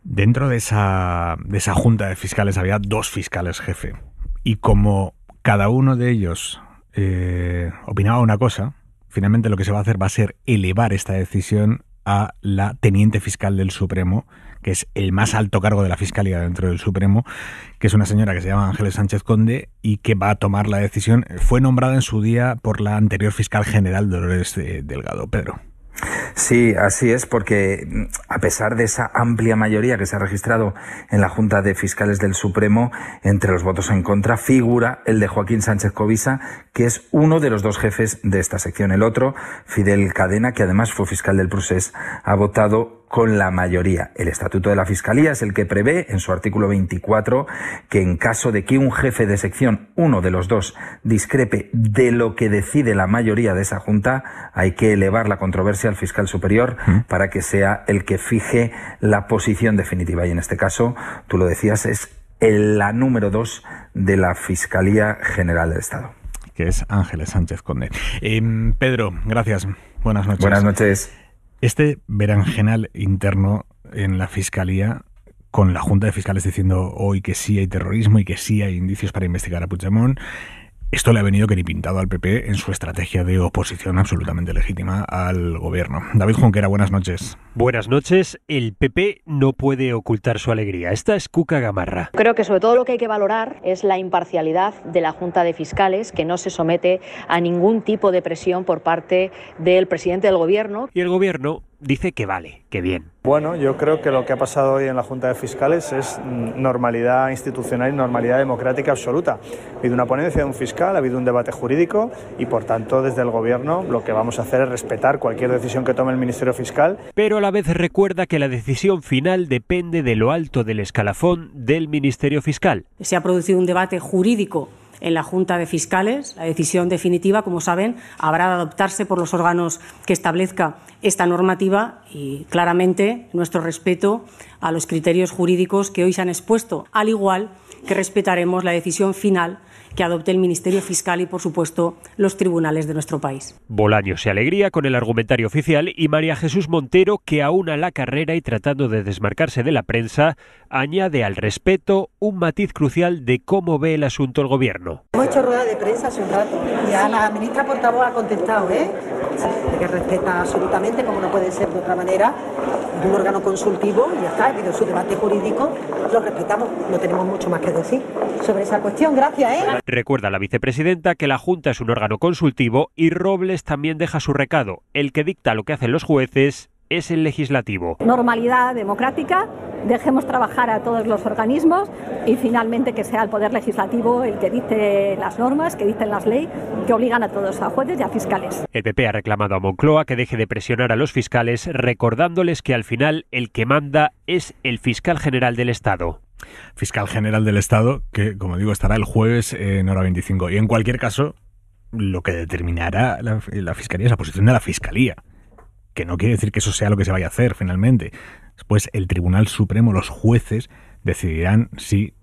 Dentro de esa junta de fiscales había 2 fiscales jefe. Y como cada uno de ellos opinaba una cosa, finalmente lo que se va a hacer va a ser elevar esta decisión a la teniente fiscal del Supremo, que es el más alto cargo de la Fiscalía dentro del Supremo, que es una señora que se llama Ángeles Sánchez Conde y que va a tomar la decisión. Fue nombrada en su día por la anterior fiscal general Dolores Delgado. Pedro. Sí, así es, porque a pesar de esa amplia mayoría que se ha registrado en la Junta de Fiscales del Supremo, entre los votos en contra figura el de Joaquín Sánchez Covisa, que es uno de los 2 jefes de esta sección. El otro, Fidel Cadena, que además fue fiscal del Procés, ha votado con la mayoría. El Estatuto de la Fiscalía es el que prevé, en su artículo 24, que en caso de que un jefe de sección, uno de los 2, discrepe de lo que decide la mayoría de esa Junta, hay que elevar la controversia al fiscal superior para que sea el que fije la posición definitiva. Y en este caso, tú lo decías, es la número 2 de la Fiscalía General del Estado, que es Ángeles Sánchez Conde. Pedro, gracias. Buenas noches. Buenas noches. Este berenjenal interno en la Fiscalía, con la Junta de Fiscales diciendo hoy que sí hay terrorismo y que sí hay indicios para investigar a Puigdemont, esto le ha venido que ni pintado al PP en su estrategia de oposición absolutamente legítima al gobierno. David Junquera, buenas noches. Buenas noches. El PP no puede ocultar su alegría. Esta es Cuca Gamarra. Creo que sobre todo lo que hay que valorar es la imparcialidad de la Junta de Fiscales, que no se somete a ningún tipo de presión por parte del presidente del gobierno. Y el gobierno dice que vale, que bien. Bueno, yo creo que lo que ha pasado hoy en la Junta de Fiscales es normalidad institucional y normalidad democrática absoluta. Ha habido una ponencia de un fiscal, ha habido un debate jurídico y, por tanto, desde el Gobierno lo que vamos a hacer es respetar cualquier decisión que tome el Ministerio Fiscal. Pero a la vez recuerda que la decisión final depende de lo alto del escalafón del Ministerio Fiscal. Se ha producido un debate jurídico en la Junta de Fiscales. La decisión definitiva, como saben, habrá de adoptarse por los órganos que establezca esta normativa y, claramente, nuestro respeto a los criterios jurídicos que hoy se han expuesto, al igual que respetaremos la decisión final que adopte el Ministerio Fiscal y, por supuesto, los tribunales de nuestro país. Bolaños y Alegría con el argumentario oficial y María Jesús Montero, que aúna la carrera y tratando de desmarcarse de la prensa, añade al respeto un matiz crucial de cómo ve el asunto el Gobierno. Hemos hecho rueda de prensa hace un rato y a la ministra portavoz ha contestado, que respeta absolutamente, como no puede ser de otra manera, un órgano consultivo y ya está, ha habido su debate jurídico, lo respetamos, no tenemos mucho más que decir sobre esa cuestión. Gracias. Recuerda la vicepresidenta que la Junta es un órgano consultivo y Robles también deja su recado. El que dicta lo que hacen los jueces es el legislativo. Normalidad democrática, dejemos trabajar a todos los organismos y finalmente que sea el Poder Legislativo el que dicte las normas, que dicten las leyes, que obligan a todos, a jueces y a fiscales. El PP ha reclamado a Moncloa que deje de presionar a los fiscales, recordándoles que al final el que manda es el fiscal general del Estado. Fiscal general del Estado, que, como digo, estará el jueves en hora 25. Y en cualquier caso, lo que determinará la Fiscalía es la posición de la Fiscalía, que no quiere decir que eso sea lo que se vaya a hacer finalmente. Después el Tribunal Supremo, los jueces, decidirán si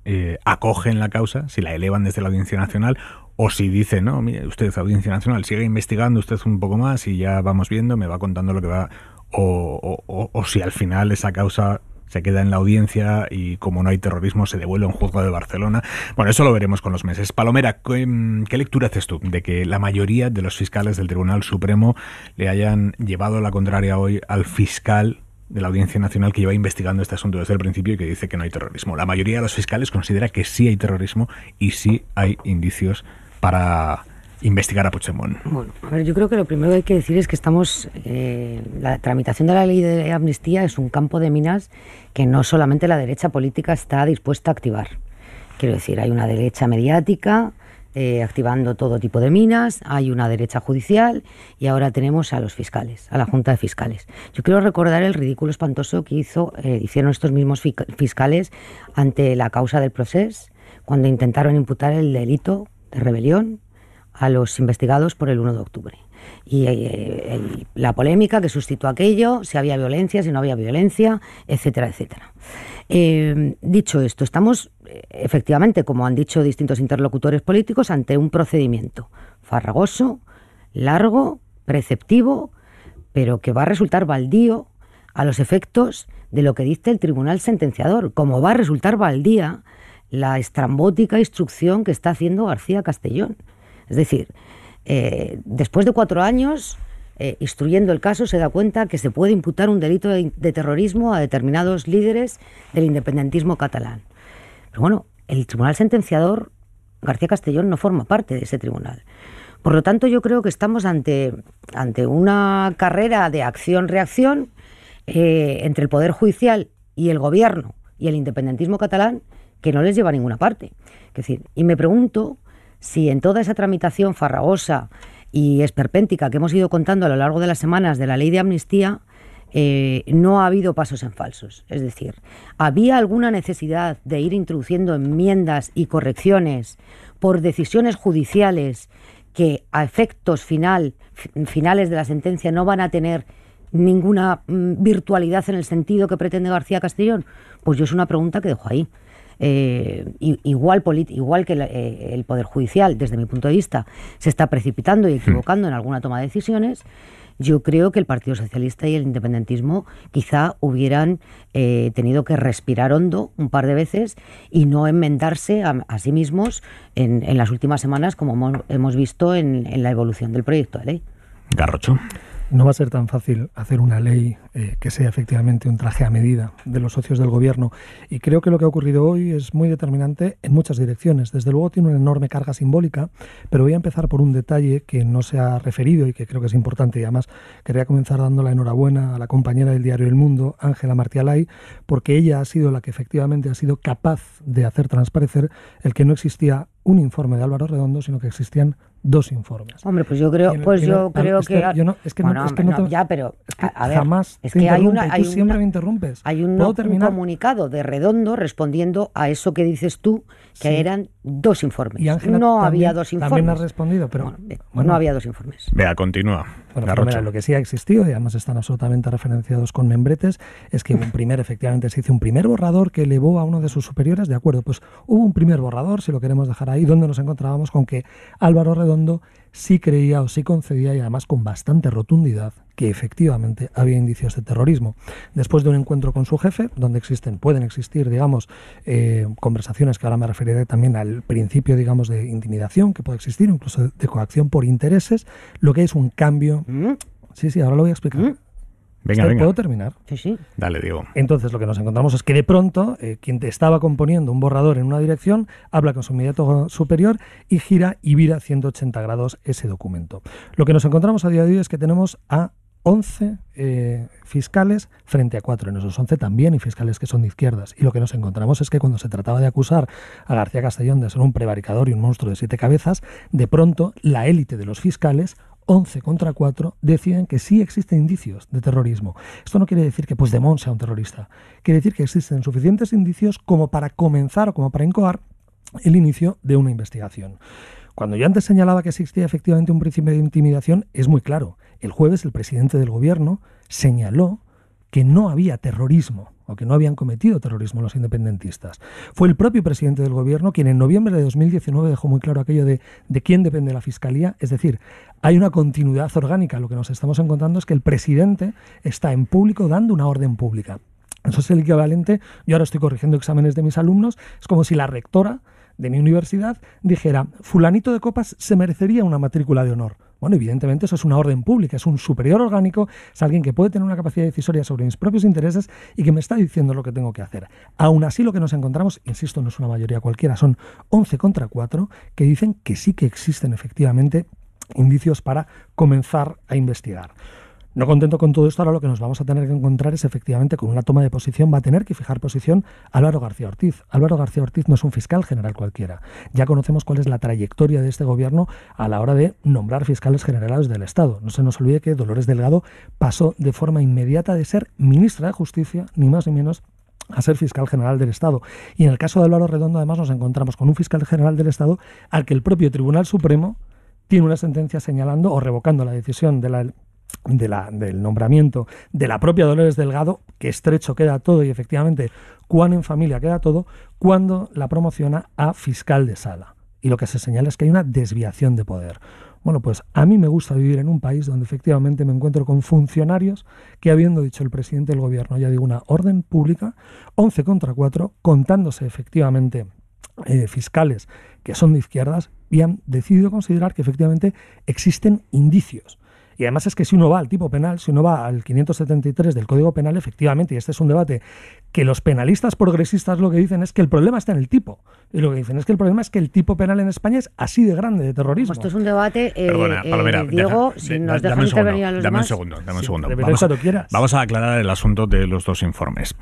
acogen la causa, si la elevan desde la Audiencia Nacional o si dicen, no, mire, usted, Audiencia Nacional, sigue investigando usted un poco más y ya vamos viendo, me va contando lo que va, o si al final esa causa se queda en la audiencia y como no hay terrorismo se devuelve a un juzgado de Barcelona. Bueno, eso lo veremos con los meses. Palomera, ¿qué lectura haces tú de que la mayoría de los fiscales del Tribunal Supremo le hayan llevado la contraria hoy al fiscal de la Audiencia Nacional que lleva investigando este asunto desde el principio y que dice que no hay terrorismo? La mayoría de los fiscales considera que sí hay terrorismo y sí hay indicios para investigar a Puigdemont. Bueno, a ver, yo creo que lo primero que hay que decir es que estamos... la tramitación de la ley de amnistía es un campo de minas que no solamente la derecha política está dispuesta a activar. Quiero decir, hay una derecha mediática activando todo tipo de minas, hay una derecha judicial y ahora tenemos a los fiscales, a la Junta de Fiscales. Yo quiero recordar el ridículo espantoso que hicieron estos mismos fiscales ante la causa del Procés, cuando intentaron imputar el delito de rebelión a los investigados por el 1 de octubre. Y la polémica que suscitó aquello, si había violencia, si no había violencia, etcétera, etcétera. Dicho esto, estamos efectivamente, como han dicho distintos interlocutores políticos, ante un procedimiento farragoso, largo, preceptivo, pero que va a resultar baldío a los efectos de lo que dice el tribunal sentenciador, como va a resultar baldía la estrambótica instrucción que está haciendo García Castellón. Es decir, después de 4 años instruyendo el caso, se da cuenta que se puede imputar un delito de terrorismo a determinados líderes del independentismo catalán. Pero bueno, el tribunal sentenciador, García Castellón, no forma parte de ese tribunal. Por lo tanto, yo creo que estamos ante una carrera de acción-reacción entre el Poder Judicial y el Gobierno y el independentismo catalán que no les lleva a ninguna parte. Es decir, y me pregunto si en toda esa tramitación farragosa y esperpéntica que hemos ido contando a lo largo de las semanas de la ley de amnistía, no ha habido pasos en falsos. Es decir, ¿había alguna necesidad de ir introduciendo enmiendas y correcciones por decisiones judiciales que a efectos finales de la sentencia no van a tener ninguna virtualidad en el sentido que pretende García Castellón? Pues yo es una pregunta que dejo ahí. Igual que el Poder Judicial, desde mi punto de vista, se está precipitando y equivocando en alguna toma de decisiones, yo creo que el Partido Socialista y el independentismo quizá hubieran tenido que respirar hondo un par de veces y no enmendarse a sí mismos en las últimas semanas, como hemos visto en la evolución del proyecto de ley. Garrocho. No va a ser tan fácil hacer una ley que sea efectivamente un traje a medida de los socios del Gobierno, y creo que lo que ha ocurrido hoy es muy determinante en muchas direcciones. Desde luego tiene una enorme carga simbólica, pero voy a empezar por un detalle que no se ha referido y que creo que es importante, y además quería comenzar dando la enhorabuena a la compañera del diario El Mundo, Ángela Martialay, porque ella ha sido la que efectivamente ha sido capaz de hacer transparecer el que no existía un informe de Álvaro Redondo, sino que existían 2 informes. Hombre, pues yo creo que... Ya, pero a ver, jamás es que tú siempre me interrumpes. Hay un comunicado de Redondo respondiendo a eso que dices tú, que sí, eran 2 informes. Y Ángela no había 2 informes. También has respondido, pero... No había 2 informes. Vea, continúa. Bueno, primero, lo que sí ha existido, y además están absolutamente referenciados con membretes, es que efectivamente se hizo un primer borrador que elevó a uno de sus superiores, de acuerdo, pues hubo un primer borrador, si lo queremos dejar ahí, donde nos encontrábamos con que Álvaro Redondo sí creía o sí concedía, y además con bastante rotundidad, que efectivamente había indicios de terrorismo. Después de un encuentro con su jefe, donde pueden existir, digamos, conversaciones, que ahora me referiré también al principio, digamos, de intimidación, que puede existir, incluso de coacción por intereses, lo que es un cambio... Sí, ahora lo voy a explicar. Venga. ¿Puedo terminar? Sí. Dale, Diego. Entonces lo que nos encontramos es que de pronto quien te estaba componiendo un borrador en una dirección habla con su inmediato superior y gira y vira 180 grados ese documento. Lo que nos encontramos a día de hoy es que tenemos a 11 fiscales frente a 4. En esos 11 también hay fiscales que son de izquierdas. Y lo que nos encontramos es que cuando se trataba de acusar a García Castellón de ser un prevaricador y un monstruo de 7 cabezas, de pronto la élite de los fiscales, 11 contra 4, deciden que sí existen indicios de terrorismo. Esto no quiere decir que Puigdemont sea un terrorista. Quiere decir que existen suficientes indicios como para comenzar o como para incoar el inicio de una investigación. Cuando yo antes señalaba que existía efectivamente un principio de intimidación, es muy claro. El jueves el presidente del Gobierno señaló que no había terrorismo o que no habían cometido terrorismo los independentistas. Fue el propio presidente del Gobierno quien en noviembre de 2019 dejó muy claro aquello de quién depende la Fiscalía. Es decir, hay una continuidad orgánica. Lo que nos estamos encontrando es que el presidente está en público dando una orden pública. Eso es el equivalente, yo ahora estoy corrigiendo exámenes de mis alumnos, es como si la rectora de mi universidad dijera, fulanito de Copas se merecería una matrícula de honor. Bueno, evidentemente eso es una orden pública, es un superior orgánico, es alguien que puede tener una capacidad decisoria sobre mis propios intereses y que me está diciendo lo que tengo que hacer. Aún así, lo que nos encontramos, insisto, no es una mayoría cualquiera, son 11 contra 4 que dicen que sí que existen efectivamente indicios para comenzar a investigar. No contento con todo esto, ahora lo que nos vamos a tener que encontrar es efectivamente con una toma de posición, va a tener que fijar posición Álvaro García Ortiz. Álvaro García Ortiz no es un fiscal general cualquiera. Ya conocemos cuál es la trayectoria de este gobierno a la hora de nombrar fiscales generales del Estado. No se nos olvide que Dolores Delgado pasó de forma inmediata de ser ministra de Justicia, ni más ni menos, a ser fiscal general del Estado. Y en el caso de Álvaro Redondo, además, nos encontramos con un fiscal general del Estado al que el propio Tribunal Supremo tiene una sentencia señalando o revocando la decisión del nombramiento de la propia Dolores Delgado, que estrecho queda todo y efectivamente cuán en familia queda todo, cuando la promociona a fiscal de sala. Y lo que se señala es que hay una desviación de poder. Bueno, pues a mí me gusta vivir en un país donde efectivamente me encuentro con funcionarios que, habiendo dicho el presidente del gobierno, ya digo, una orden pública, 11 contra 4, contándose efectivamente fiscales que son de izquierdas, y han decidido considerar que efectivamente existen indicios. Y además es que si uno va al tipo penal, si uno va al 573 del Código Penal, efectivamente, y este es un debate que los penalistas progresistas lo que dicen es que el problema está en el tipo. Y lo que dicen es que el problema es que el tipo penal en España es así de grande de terrorismo. Esto es un debate, Perdona, Palomera, Diego, si nos dejan intervenir a los demás. Dame un segundo. Vamos a aclarar el asunto de los dos informes.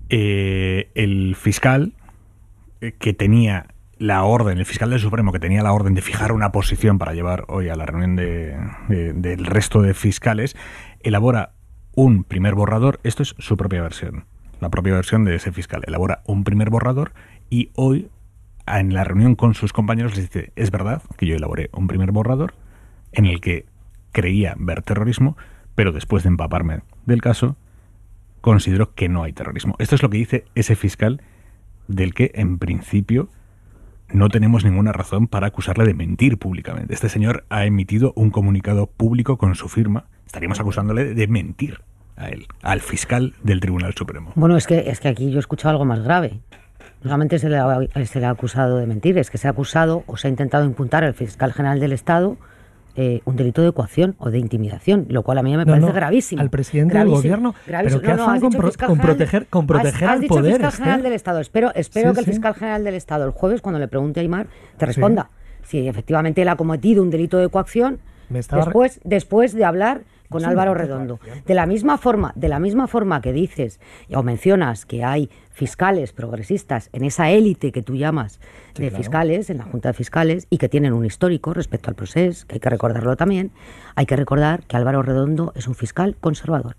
El fiscal que tenía la orden, el fiscal del Supremo que tenía la orden de fijar una posición para llevar hoy a la reunión del resto de fiscales, elabora un primer borrador. Esto es su propia versión, la propia versión de ese fiscal. Elabora un primer borrador y hoy, en la reunión con sus compañeros, les dice: es verdad que yo elaboré un primer borrador en el que creía ver terrorismo, pero después de empaparme del caso, considero que no hay terrorismo. Esto es lo que dice ese fiscal, del que en principio no tenemos ninguna razón para acusarle de mentir públicamente. Este señor ha emitido un comunicado público con su firma. Estaríamos acusándole de mentir a él, al fiscal del Tribunal Supremo. Bueno, es que aquí yo he escuchado algo más grave. No solamente se le ha acusado de mentir, es que se ha acusado o se ha intentado imputar al fiscal general del Estado un delito de coacción o de intimidación, lo cual a mí me parece gravísimo. Al presidente del gobierno, gravísimo. Pero ¿qué afán con proteger has al dicho poder? Fiscal general del Estado. Espero que el fiscal general del Estado el jueves, cuando le pregunte a Aimar, te responda si efectivamente él ha cometido un delito de coacción después de hablar con Álvaro Redondo. De la misma forma que dices o mencionas que hay fiscales progresistas en esa élite que tú llamas de fiscales, en la Junta de Fiscales, y que tienen un histórico respecto al procés, que hay que recordarlo también, hay que recordar que Álvaro Redondo es un fiscal conservador.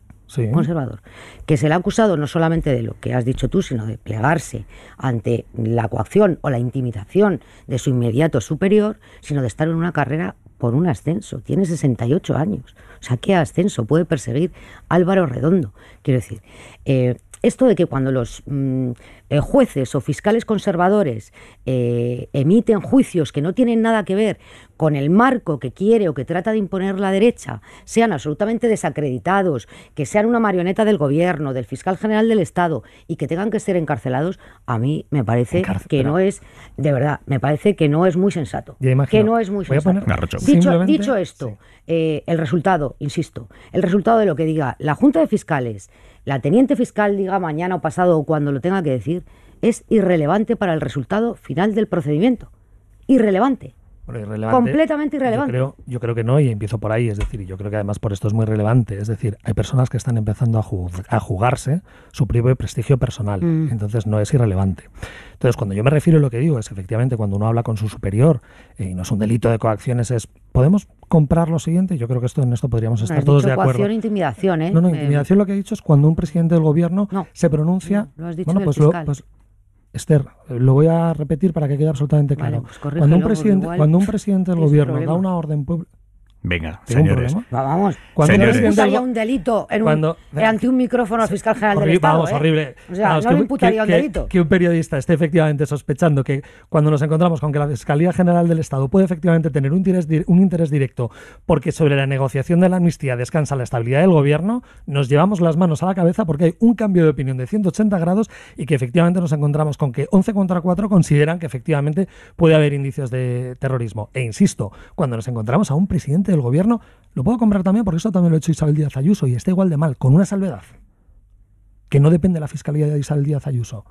Conservador, que se le ha acusado no solamente de lo que has dicho tú, sino de plegarse ante la coacción o la intimidación de su inmediato superior, sino de estar en una carrera por un ascenso. Tiene 68 años. O sea, ¿qué ascenso puede perseguir Álvaro Redondo? Quiero decir, esto de que cuando los jueces o fiscales conservadores emiten juicios que no tienen nada que ver con el marco que quiere o que trata de imponer la derecha, sean absolutamente desacreditados, que sean una marioneta del gobierno, del fiscal general del Estado, y que tengan que ser encarcelados, a mí me parece que no es, de verdad, me parece que no es muy sensato. Que no es muy sensato. Dicho esto, el resultado, insisto, el resultado de lo que diga la Junta de Fiscales, la teniente fiscal diga mañana o pasado o cuando lo tenga que decir, es irrelevante para el resultado final del procedimiento. Irrelevante. Completamente irrelevante. Yo creo que no, y empiezo por ahí. Es decir, yo creo que además por esto es muy relevante. Es decir, hay personas que están empezando a jugarse su propio prestigio personal. Entonces no es irrelevante. Entonces, cuando yo me refiero a lo que digo, es efectivamente cuando uno habla con su superior y no es un delito de coacciones, es ¿podemos comprar lo siguiente? Yo creo que en esto podríamos estar todos de acuerdo. Coacción, intimidación, ¿eh? No, intimidación lo que he dicho es cuando un presidente del gobierno se pronuncia... Lo has dicho del fiscal. Esther, lo voy a repetir para que quede absolutamente claro. Pues cuando un presidente del gobierno da una orden pública... Venga, señores. Vamos, cuando no le imputaría un delito ante un micrófono al fiscal general del Estado. Vamos, horrible. O sea, no le imputaría un delito. Que un periodista esté efectivamente sospechando que cuando nos encontramos con que la Fiscalía General del Estado puede efectivamente tener un interés directo porque sobre la negociación de la amnistía descansa la estabilidad del gobierno, nos llevamos las manos a la cabeza porque hay un cambio de opinión de 180 grados y que efectivamente nos encontramos con que 11 contra 4 consideran que efectivamente puede haber indicios de terrorismo. E insisto, cuando nos encontramos a un presidente del gobierno, lo puedo comprar también porque eso también lo ha hecho Isabel Díaz Ayuso y está igual de mal, con una salvedad, que no depende de la Fiscalía de Isabel Díaz Ayuso.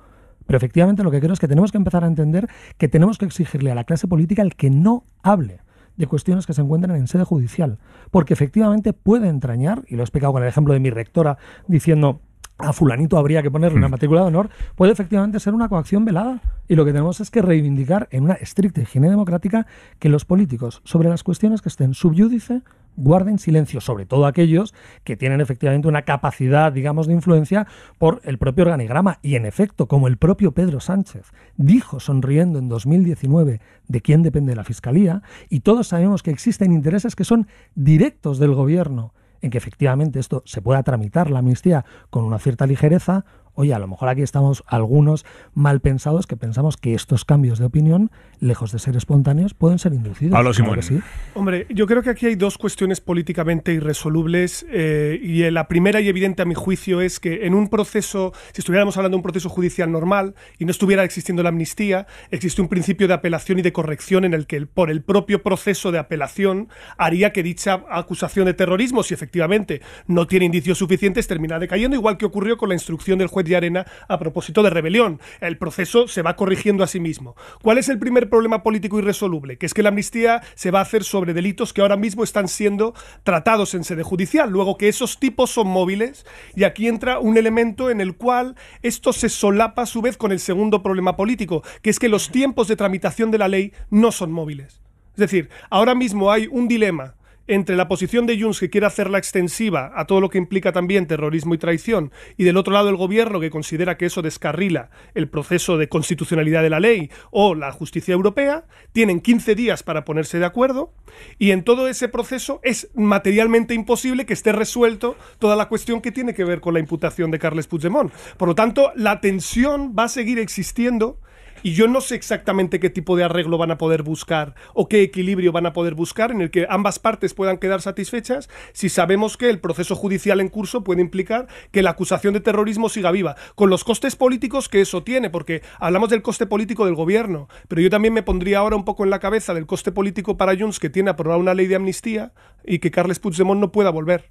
Pero efectivamente lo que creo es que tenemos que empezar a entender que tenemos que exigirle a la clase política el que no hable de cuestiones que se encuentran en sede judicial, porque efectivamente puede entrañar, y lo he explicado con el ejemplo de mi rectora diciendo a fulanito habría que ponerle una matrícula de honor, puede efectivamente ser una coacción velada. Y lo que tenemos es que reivindicar en una estricta higiene democrática que los políticos, sobre las cuestiones que estén sub iudice, guarden silencio, sobre todo aquellos que tienen efectivamente una capacidad, digamos, de influencia por el propio organigrama. Y en efecto, como el propio Pedro Sánchez dijo sonriendo en 2019 de quién depende la Fiscalía, y todos sabemos que existen intereses que son directos del gobierno en que efectivamente esto se pueda tramitar, la amnistía, con una cierta ligereza. Oye, a lo mejor aquí estamos algunos mal pensados que pensamos que estos cambios de opinión, lejos de ser espontáneos, pueden ser inducidos. Pablo Simón. Sí. Hombre, yo creo que aquí hay dos cuestiones políticamente irresolubles y la primera y evidente a mi juicio es que en un proceso, si estuviéramos hablando de un proceso judicial normal y no estuviera existiendo la amnistía, existe un principio de apelación y de corrección en el que por el propio proceso de apelación haría que dicha acusación de terrorismo, si efectivamente no tiene indicios suficientes, termina decayendo, igual que ocurrió con la instrucción del juez Llarena a propósito de rebelión. El proceso se va corrigiendo a sí mismo. ¿Cuál es el primer problema político irresoluble? Que es que la amnistía se va a hacer sobre delitos que ahora mismo están siendo tratados en sede judicial, luego que esos tipos son móviles, y aquí entra un elemento en el cual esto se solapa a su vez con el segundo problema político, que es que los tiempos de tramitación de la ley no son móviles. Es decir, ahora mismo hay un dilema entre la posición de Junts, que quiere hacerla extensiva a todo lo que implica también terrorismo y traición, y del otro lado el gobierno, que considera que eso descarrila el proceso de constitucionalidad de la ley o la justicia europea. Tienen 15 días para ponerse de acuerdo, y en todo ese proceso es materialmente imposible que esté resuelto toda la cuestión que tiene que ver con la imputación de Carles Puigdemont. Por lo tanto, la tensión va a seguir existiendo. Y yo no sé exactamente qué tipo de arreglo van a poder buscar o qué equilibrio van a poder buscar en el que ambas partes puedan quedar satisfechas, si sabemos que el proceso judicial en curso puede implicar que la acusación de terrorismo siga viva, con los costes políticos que eso tiene, porque hablamos del coste político del gobierno, pero yo también me pondría ahora un poco en la cabeza del coste político para Junts, que tiene aprobada una ley de amnistía y que Carles Puigdemont no pueda volver.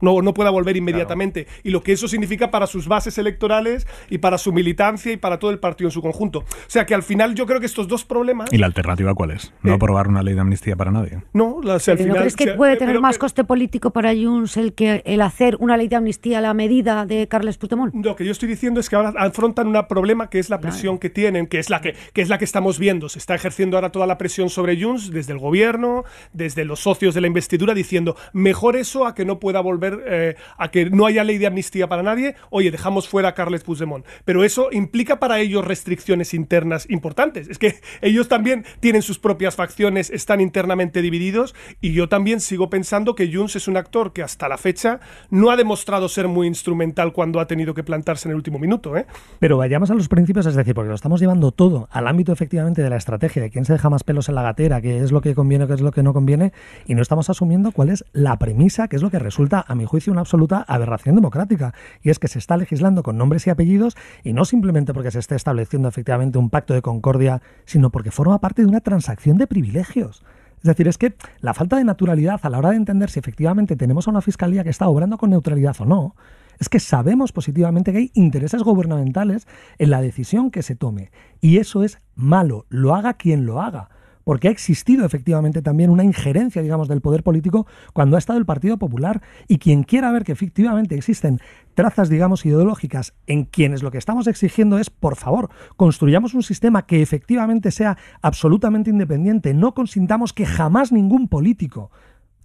No pueda volver inmediatamente. Claro. Y lo que eso significa para sus bases electorales y para su militancia y para todo el partido en su conjunto. O sea que al final yo creo que estos dos problemas... ¿Y la alternativa cuál es? ¿No aprobar una ley de amnistía para nadie? No, al final... ¿No crees que puede tener más coste político para Junts el hacer una ley de amnistía a la medida de Carles Puigdemont? Lo que yo estoy diciendo es que ahora afrontan un problema que es la presión que tienen, que es la que estamos viendo. Se está ejerciendo ahora toda la presión sobre Junts desde el gobierno, desde los socios de la investidura, diciendo mejor eso a que no pueda volver, a que no haya ley de amnistía para nadie. Oye, dejamos fuera a Carles Puigdemont. Pero eso implica para ellos restricciones internas importantes. Es que ellos también tienen sus propias facciones, están internamente divididos, y yo también sigo pensando que Junts es un actor que hasta la fecha no ha demostrado ser muy instrumental cuando ha tenido que plantarse en el último minuto, ¿eh? Pero vayamos a los principios, es decir, porque lo estamos llevando todo al ámbito efectivamente de la estrategia, de quién se deja más pelos en la gatera, qué es lo que conviene, qué es lo que no conviene, y no estamos asumiendo cuál es la premisa, que es lo que resulta, a mi juicio, una absoluta aberración democrática, y es que se está legislando con nombres y apellidos, y no simplemente porque se esté estableciendo efectivamente un pacto de concordia, sino porque forma parte de una transacción de privilegios. Es decir, es que la falta de naturalidad a la hora de entender si efectivamente tenemos a una fiscalía que está obrando con neutralidad o no, es que sabemos positivamente que hay intereses gubernamentales en la decisión que se tome, y eso es malo, lo haga quien lo haga. Porque ha existido efectivamente también una injerencia, digamos, del poder político cuando ha estado el Partido Popular, y quien quiera ver que efectivamente existen trazas, digamos, ideológicas en quienes lo que estamos exigiendo es, por favor, construyamos un sistema que efectivamente sea absolutamente independiente, no consintamos que jamás ningún político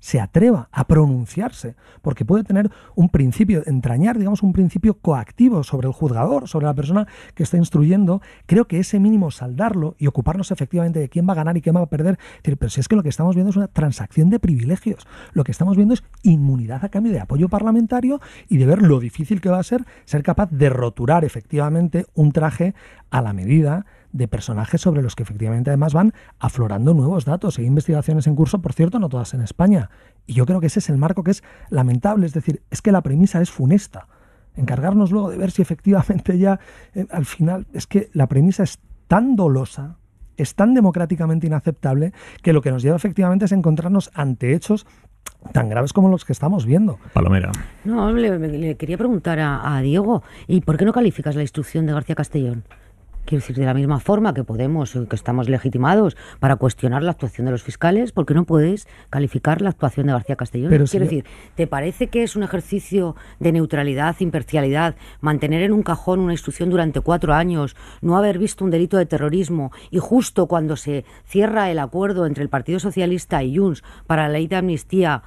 se atreva a pronunciarse, porque puede tener un principio, entrañar, digamos, un principio coactivo sobre el juzgador, sobre la persona que está instruyendo. Creo que ese mínimo saldarlo y ocuparnos efectivamente de quién va a ganar y quién va a perder. Es decir, pero si es que lo que estamos viendo es una transacción de privilegios, lo que estamos viendo es inmunidad a cambio de apoyo parlamentario y de ver lo difícil que va a ser capaz de roturar efectivamente un traje a la medida de personajes sobre los que efectivamente además van aflorando nuevos datos. Hay investigaciones en curso, por cierto, no todas en España. Y yo creo que ese es el marco que es lamentable. Es decir, es que la premisa es funesta. Encargarnos luego de ver si efectivamente ya, al final, es que la premisa es tan dolosa, es tan democráticamente inaceptable, que lo que nos lleva efectivamente es encontrarnos ante hechos tan graves como los que estamos viendo. Palomera. No, le quería preguntar a Diego, ¿y por qué no calificas la instrucción de García Castellón? Quiero decir, de la misma forma que podemos, que estamos legitimados para cuestionar la actuación de los fiscales, ¿por qué no puedes calificar la actuación de García Castellón? Quiero decir, ¿te parece que es un ejercicio de neutralidad, imparcialidad, mantener en un cajón una instrucción durante 4 años, no haber visto un delito de terrorismo y justo cuando se cierra el acuerdo entre el Partido Socialista y Junts para la ley de amnistía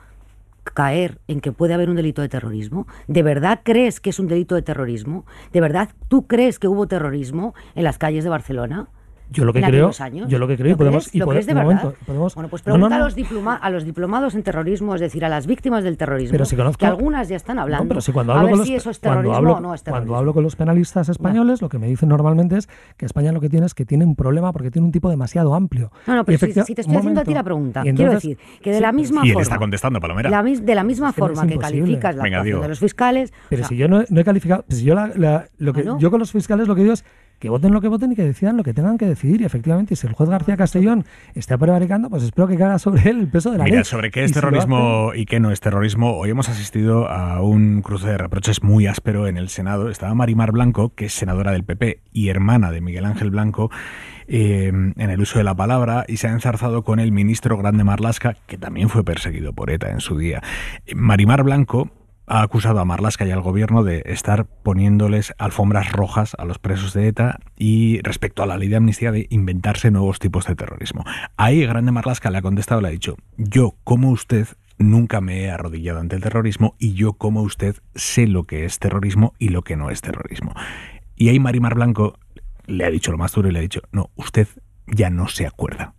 caer en que puede haber un delito de terrorismo? ¿De verdad crees que es un delito de terrorismo? ¿De verdad tú crees que hubo terrorismo en las calles de Barcelona? Yo lo que creo, y podemos, ¿Lo crees de verdad? Podemos, bueno, pues pregunta a los diplomados en terrorismo, es decir, a las víctimas del terrorismo, pero si conozco, que algunas ya están hablando, pero si cuando hablo a ver con si eso es terrorismo o no es terrorismo. Cuando hablo con los penalistas españoles, lo que me dicen normalmente es que España lo que tiene es que tiene un problema porque tiene un tipo demasiado amplio. No, pero si te estoy haciendo a ti la pregunta, entonces, quiero decir que de la misma forma... Y él está contestando, Palomera. De la misma forma que calificas la actuación de los fiscales... Pero si yo no he calificado... Si yo yo con los fiscales lo que digo es que voten lo que voten y que decidan lo que tengan que decidir. Y efectivamente, si el juez García Castellón está prevaricando, pues espero que caiga sobre él el peso de la ley. Mira, sobre qué es terrorismo y qué no es terrorismo, hoy hemos asistido a un cruce de reproches muy áspero en el Senado. Estaba Mari Mar Blanco, que es senadora del PP y hermana de Miguel Ángel Blanco, en el uso de la palabra, y se ha enzarzado con el ministro Grande Marlaska, que también fue perseguido por ETA en su día. Mari Mar Blanco ha acusado a Marlaska y al gobierno de estar poniéndoles alfombras rojas a los presos de ETA y, respecto a la ley de amnistía, de inventarse nuevos tipos de terrorismo. Ahí Grande Marlaska le ha contestado, le ha dicho: yo, como usted, nunca me he arrodillado ante el terrorismo y yo, como usted, sé lo que es terrorismo y lo que no es terrorismo. Y ahí Mari Mar Blanco le ha dicho lo más duro y le ha dicho: no, usted ya no se acuerda.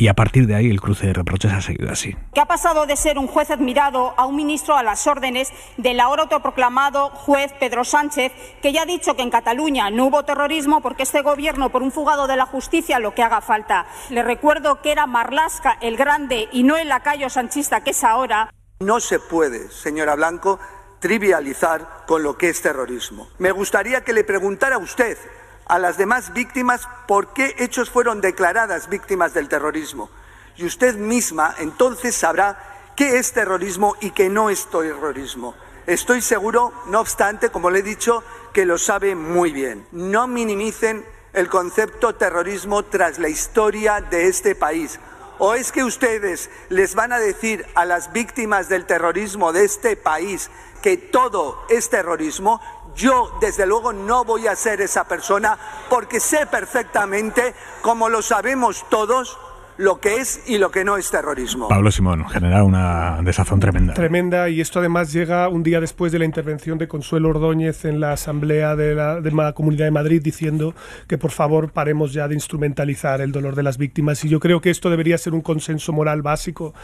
Y a partir de ahí el cruce de reproches ha seguido así. Que ha pasado de ser un juez admirado a un ministro a las órdenes del ahora autoproclamado juez Pedro Sánchez, que ya ha dicho que en Cataluña no hubo terrorismo porque este gobierno, por un fugado de la justicia, lo que haga falta. Le recuerdo que era Marlaska el grande y no el lacayo sanchista que es ahora. No se puede, señora Blanco, trivializar con lo que es terrorismo. Me gustaría que le preguntara a usted, a las demás víctimas, por qué hechos fueron declaradas víctimas del terrorismo. Y usted misma entonces sabrá qué es terrorismo y qué no es terrorismo. Estoy seguro, no obstante, como le he dicho, que lo sabe muy bien. No minimicen el concepto terrorismo tras la historia de este país. ¿O es que ustedes les van a decir a las víctimas del terrorismo de este país que todo es terrorismo? Yo, desde luego, no voy a ser esa persona porque sé perfectamente, como lo sabemos todos, lo que es y lo que no es terrorismo. Pablo Simón genera una desazón tremenda. Tremenda, y esto además llega un día después de la intervención de Consuelo Ordóñez en la Asamblea de la Comunidad de Madrid, diciendo que por favor paremos ya de instrumentalizar el dolor de las víctimas. Y yo creo que esto debería ser un consenso moral básico,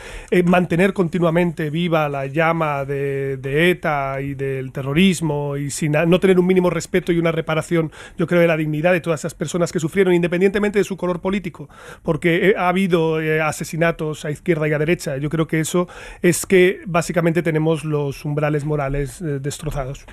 mantener continuamente viva la llama de ETA y del terrorismo, y sin no tener un mínimo respeto y una reparación, yo creo, de la dignidad de todas esas personas que sufrieron, independientemente de su color político, porque ha habido asesinatos a izquierda y a derecha. Yo creo que eso es que básicamente tenemos los umbrales morales destrozados.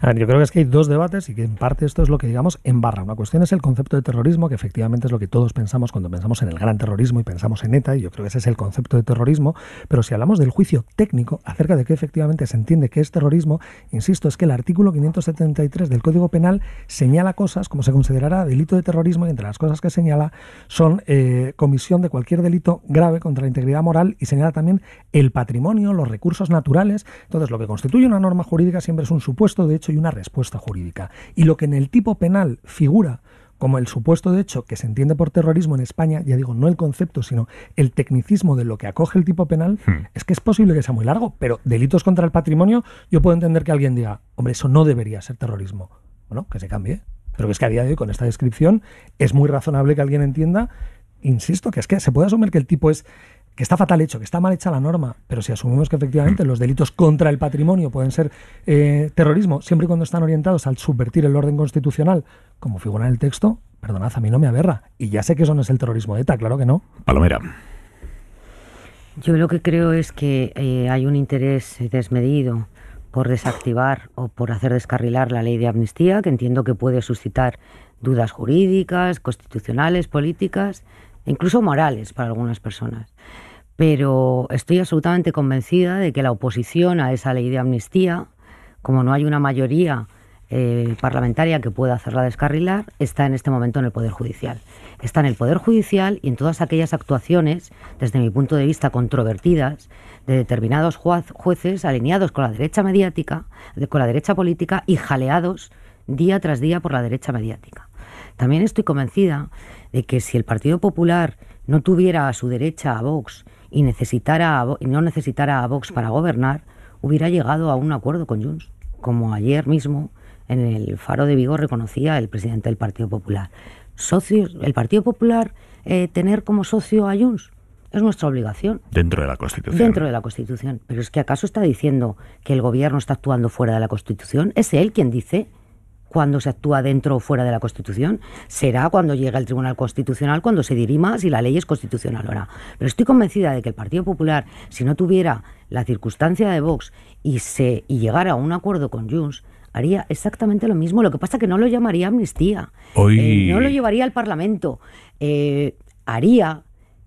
A ver, yo creo que es que hay dos debates y que en parte esto es lo que, digamos, embarra. Una cuestión es el concepto de terrorismo, que efectivamente es lo que todos pensamos cuando pensamos en el gran terrorismo y pensamos en ETA, y yo creo que ese es el concepto de terrorismo. Pero si hablamos del juicio técnico acerca de qué efectivamente se entiende que es terrorismo, insisto, es que el artículo 573 del Código Penal señala cosas como se considerará delito de terrorismo, y entre las cosas que señala son comisión de cualquier delito grave contra la integridad moral, y señala también el patrimonio, los recursos naturales. Entonces, lo que constituye una norma jurídica siempre es un supuesto de hecho y una respuesta jurídica. Y lo que en el tipo penal figura como el supuesto de hecho que se entiende por terrorismo en España, ya digo, no el concepto, sino el tecnicismo de lo que acoge el tipo penal, es que es posible que sea muy largo, pero delitos contra el patrimonio, yo puedo entender que alguien diga, hombre, eso no debería ser terrorismo. Bueno, que se cambie. Pero que es que a día de hoy, con esta descripción, es muy razonable que alguien entienda, insisto, que es que se puede asumir que el tipo es que está fatal hecho, que está mal hecha la norma, pero si asumimos que efectivamente los delitos contra el patrimonio pueden ser terrorismo, siempre y cuando están orientados al subvertir el orden constitucional, como figura en el texto, perdonad, a mí no me aberra. Y ya sé que eso no es el terrorismo de ETA, claro que no. Palomera. Yo lo que creo es que hay un interés desmedido por desactivar o por hacer descarrilar la ley de amnistía, que entiendo que puede suscitar dudas jurídicas, constitucionales, políticas, incluso morales para algunas personas. Pero estoy absolutamente convencida de que la oposición a esa ley de amnistía, como no hay una mayoría parlamentaria que pueda hacerla descarrilar está en este momento en el Poder Judicial. Está en el Poder Judicial y en todas aquellas actuaciones, desde mi punto de vista, controvertidas, de determinados jueces alineados con la derecha mediática, con la derecha política y jaleados día tras día por la derecha mediática. También estoy convencida de que si el Partido Popular no tuviera a su derecha a Vox y no necesitara a Vox para gobernar, hubiera llegado a un acuerdo con Junts, como ayer mismo en el Faro de Vigo reconocía el presidente del Partido Popular. Socios, el Partido Popular tener como socio a Junts es nuestra obligación. Dentro de la Constitución. Dentro de la Constitución. Pero es que ¿acaso está diciendo que el gobierno está actuando fuera de la Constitución? ¿Es él quien dice cuando se actúa dentro o fuera de la Constitución? Será cuando llegue al Tribunal Constitucional, cuando se dirima si la ley es constitucional o no. Pero estoy convencida de que el Partido Popular, si no tuviera la circunstancia de Vox y llegara a un acuerdo con Junts, haría exactamente lo mismo. Lo que pasa es que no lo llamaría amnistía. No lo llevaría al Parlamento. Haría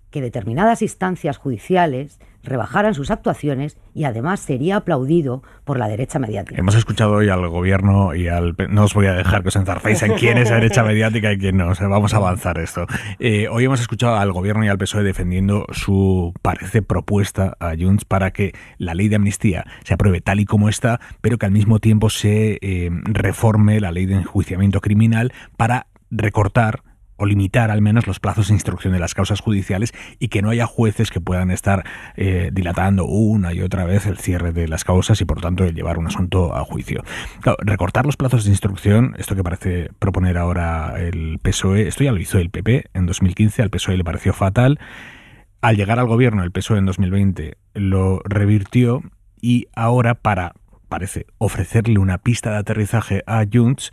que determinadas instancias judiciales rebajaran sus actuaciones y además sería aplaudido por la derecha mediática. Hemos escuchado hoy al gobierno y no os voy a dejar que os enzarcéis en quién es la derecha mediática y quién no. O sea, vamos a avanzar esto. Hoy hemos escuchado al gobierno y al PSOE defendiendo su, parece, propuesta a Junts para que la ley de amnistía se apruebe tal y como está, pero que al mismo tiempo se reforme la ley de enjuiciamiento criminal para recortar o limitar al menos los plazos de instrucción de las causas judiciales y que no haya jueces que puedan estar dilatando una y otra vez el cierre de las causas y por tanto llevar un asunto a juicio. Claro, recortar los plazos de instrucción, esto que parece proponer ahora el PSOE, esto ya lo hizo el PP en 2015, al PSOE le pareció fatal. Al llegar al gobierno el PSOE en 2020 lo revirtió y ahora parece ofrecerle una pista de aterrizaje a Junts,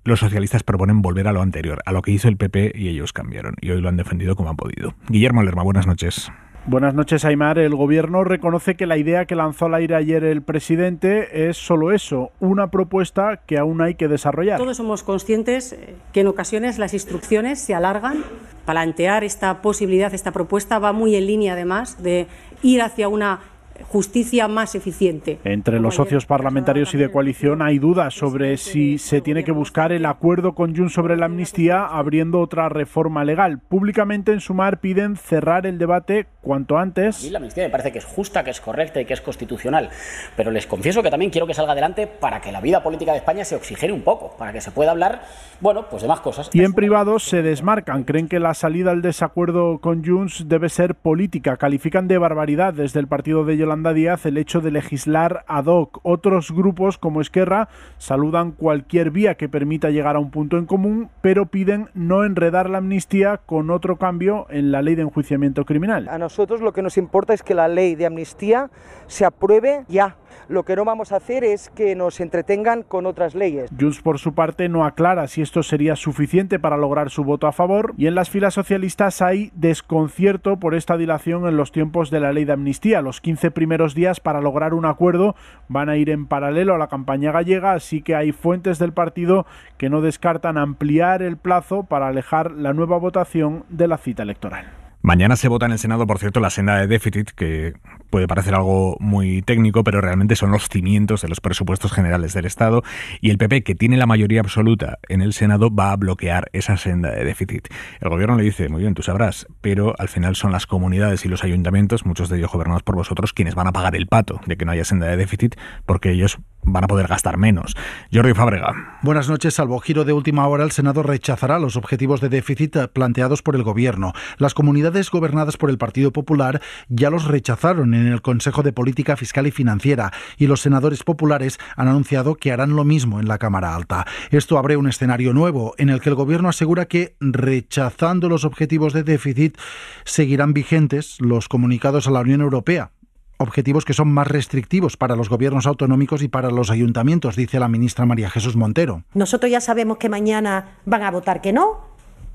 los socialistas proponen volver a lo anterior, a lo que hizo el PP y ellos cambiaron. Y hoy lo han defendido como han podido. Guillermo Lerma, buenas noches. Buenas noches, Aimar. El gobierno reconoce que la idea que lanzó al aire ayer el presidente es solo eso, una propuesta que aún hay que desarrollar. Todos somos conscientes que en ocasiones las instrucciones se alargan. Plantear esta posibilidad, esta propuesta va muy en línea además de ir hacia una justicia más eficiente. Entre los socios parlamentarios y de coalición hay dudas sobre si se tiene que buscar el acuerdo con Junts sobre la amnistía abriendo otra reforma legal. Públicamente en Sumar piden cerrar el debate cuanto antes. Y la amnistía me parece que es justa, que es correcta y que es constitucional, pero les confieso que también quiero que salga adelante para que la vida política de España se oxigene un poco, para que se pueda hablar, bueno, pues de más cosas. Y en privado se desmarcan, creen que la salida al desacuerdo con Junts debe ser política, califican de barbaridad desde el partido de Yolanda Díaz el hecho de legislar ad hoc. Otros grupos como Esquerra saludan cualquier vía que permita llegar a un punto en común, pero piden no enredar la amnistía con otro cambio en la ley de enjuiciamiento criminal. A nosotros lo que nos importa es que la ley de amnistía se apruebe ya. Lo que no vamos a hacer es que nos entretengan con otras leyes. Junts, por su parte, no aclara si esto sería suficiente para lograr su voto a favor y en las filas socialistas hay desconcierto por esta dilación en los tiempos de la ley de amnistía. Los 15 primeros días para lograr un acuerdo van a ir en paralelo a la campaña gallega, así que hay fuentes del partido que no descartan ampliar el plazo para alejar la nueva votación de la cita electoral. Mañana se vota en el Senado, por cierto, la senda de déficit, que puede parecer algo muy técnico, pero realmente son los cimientos de los presupuestos generales del Estado. Y el PP, que tiene la mayoría absoluta en el Senado, va a bloquear esa senda de déficit. El gobierno le dice, muy bien, tú sabrás, pero al final son las comunidades y los ayuntamientos, muchos de ellos gobernados por vosotros, quienes van a pagar el pato de que no haya senda de déficit, porque ellos van a poder gastar menos. Jordi Fábrega. Buenas noches. Salvo giro de última hora, el Senado rechazará los objetivos de déficit planteados por el Gobierno. Las comunidades gobernadas por el Partido Popular ya los rechazaron en el Consejo de Política Fiscal y Financiera y los senadores populares han anunciado que harán lo mismo en la Cámara Alta. Esto abre un escenario nuevo en el que el Gobierno asegura que, rechazando los objetivos de déficit, seguirán vigentes los comunicados a la Unión Europea. Objetivos que son más restrictivos para los gobiernos autonómicos y para los ayuntamientos, dice la ministra María Jesús Montero. Nosotros ya sabemos que mañana van a votar que no,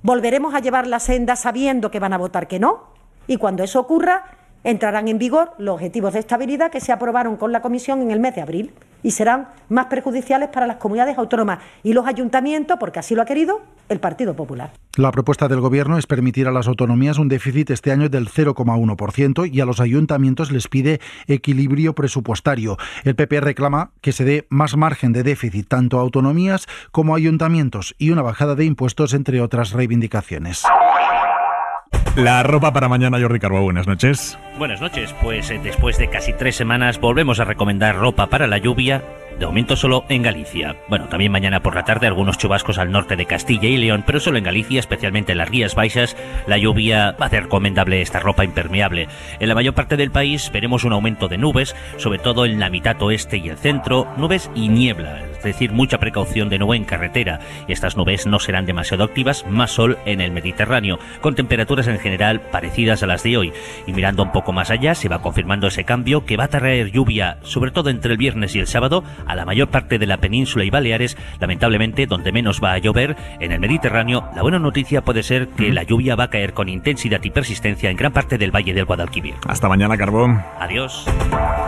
volveremos a llevar la senda sabiendo que van a votar que no, y cuando eso ocurra, entrarán en vigor los objetivos de estabilidad que se aprobaron con la Comisión en el mes de abril y serán más perjudiciales para las comunidades autónomas y los ayuntamientos, porque así lo ha querido el Partido Popular. La propuesta del Gobierno es permitir a las autonomías un déficit este año del 0,1% y a los ayuntamientos les pide equilibrio presupuestario. El PP reclama que se dé más margen de déficit tanto a autonomías como a ayuntamientos y una bajada de impuestos, entre otras reivindicaciones. La ropa para mañana, Jordi Carbó, buenas noches. Buenas noches, pues después de casi 3 semanas volvemos a recomendar ropa para la lluvia, de momento solo en Galicia. Bueno, también mañana por la tarde algunos chubascos al norte de Castilla y León, pero solo en Galicia, especialmente en las Rías Baixas, la lluvia va a hacer recomendable esta ropa impermeable. En la mayor parte del país veremos un aumento de nubes, sobre todo en la mitad oeste y el centro, nubes y niebla, es decir, mucha precaución de nuevo en carretera. Y estas nubes no serán demasiado activas, más sol en el Mediterráneo, con temperaturas en general parecidas a las de hoy. Y mirando un poco más allá, se va confirmando ese cambio que va a traer lluvia, sobre todo entre el viernes y el sábado, a la mayor parte de la península y Baleares. Lamentablemente, donde menos va a llover, en el Mediterráneo. La buena noticia puede ser que la lluvia va a caer con intensidad y persistencia en gran parte del Valle del Guadalquivir. Hasta mañana, Carbón. Adiós.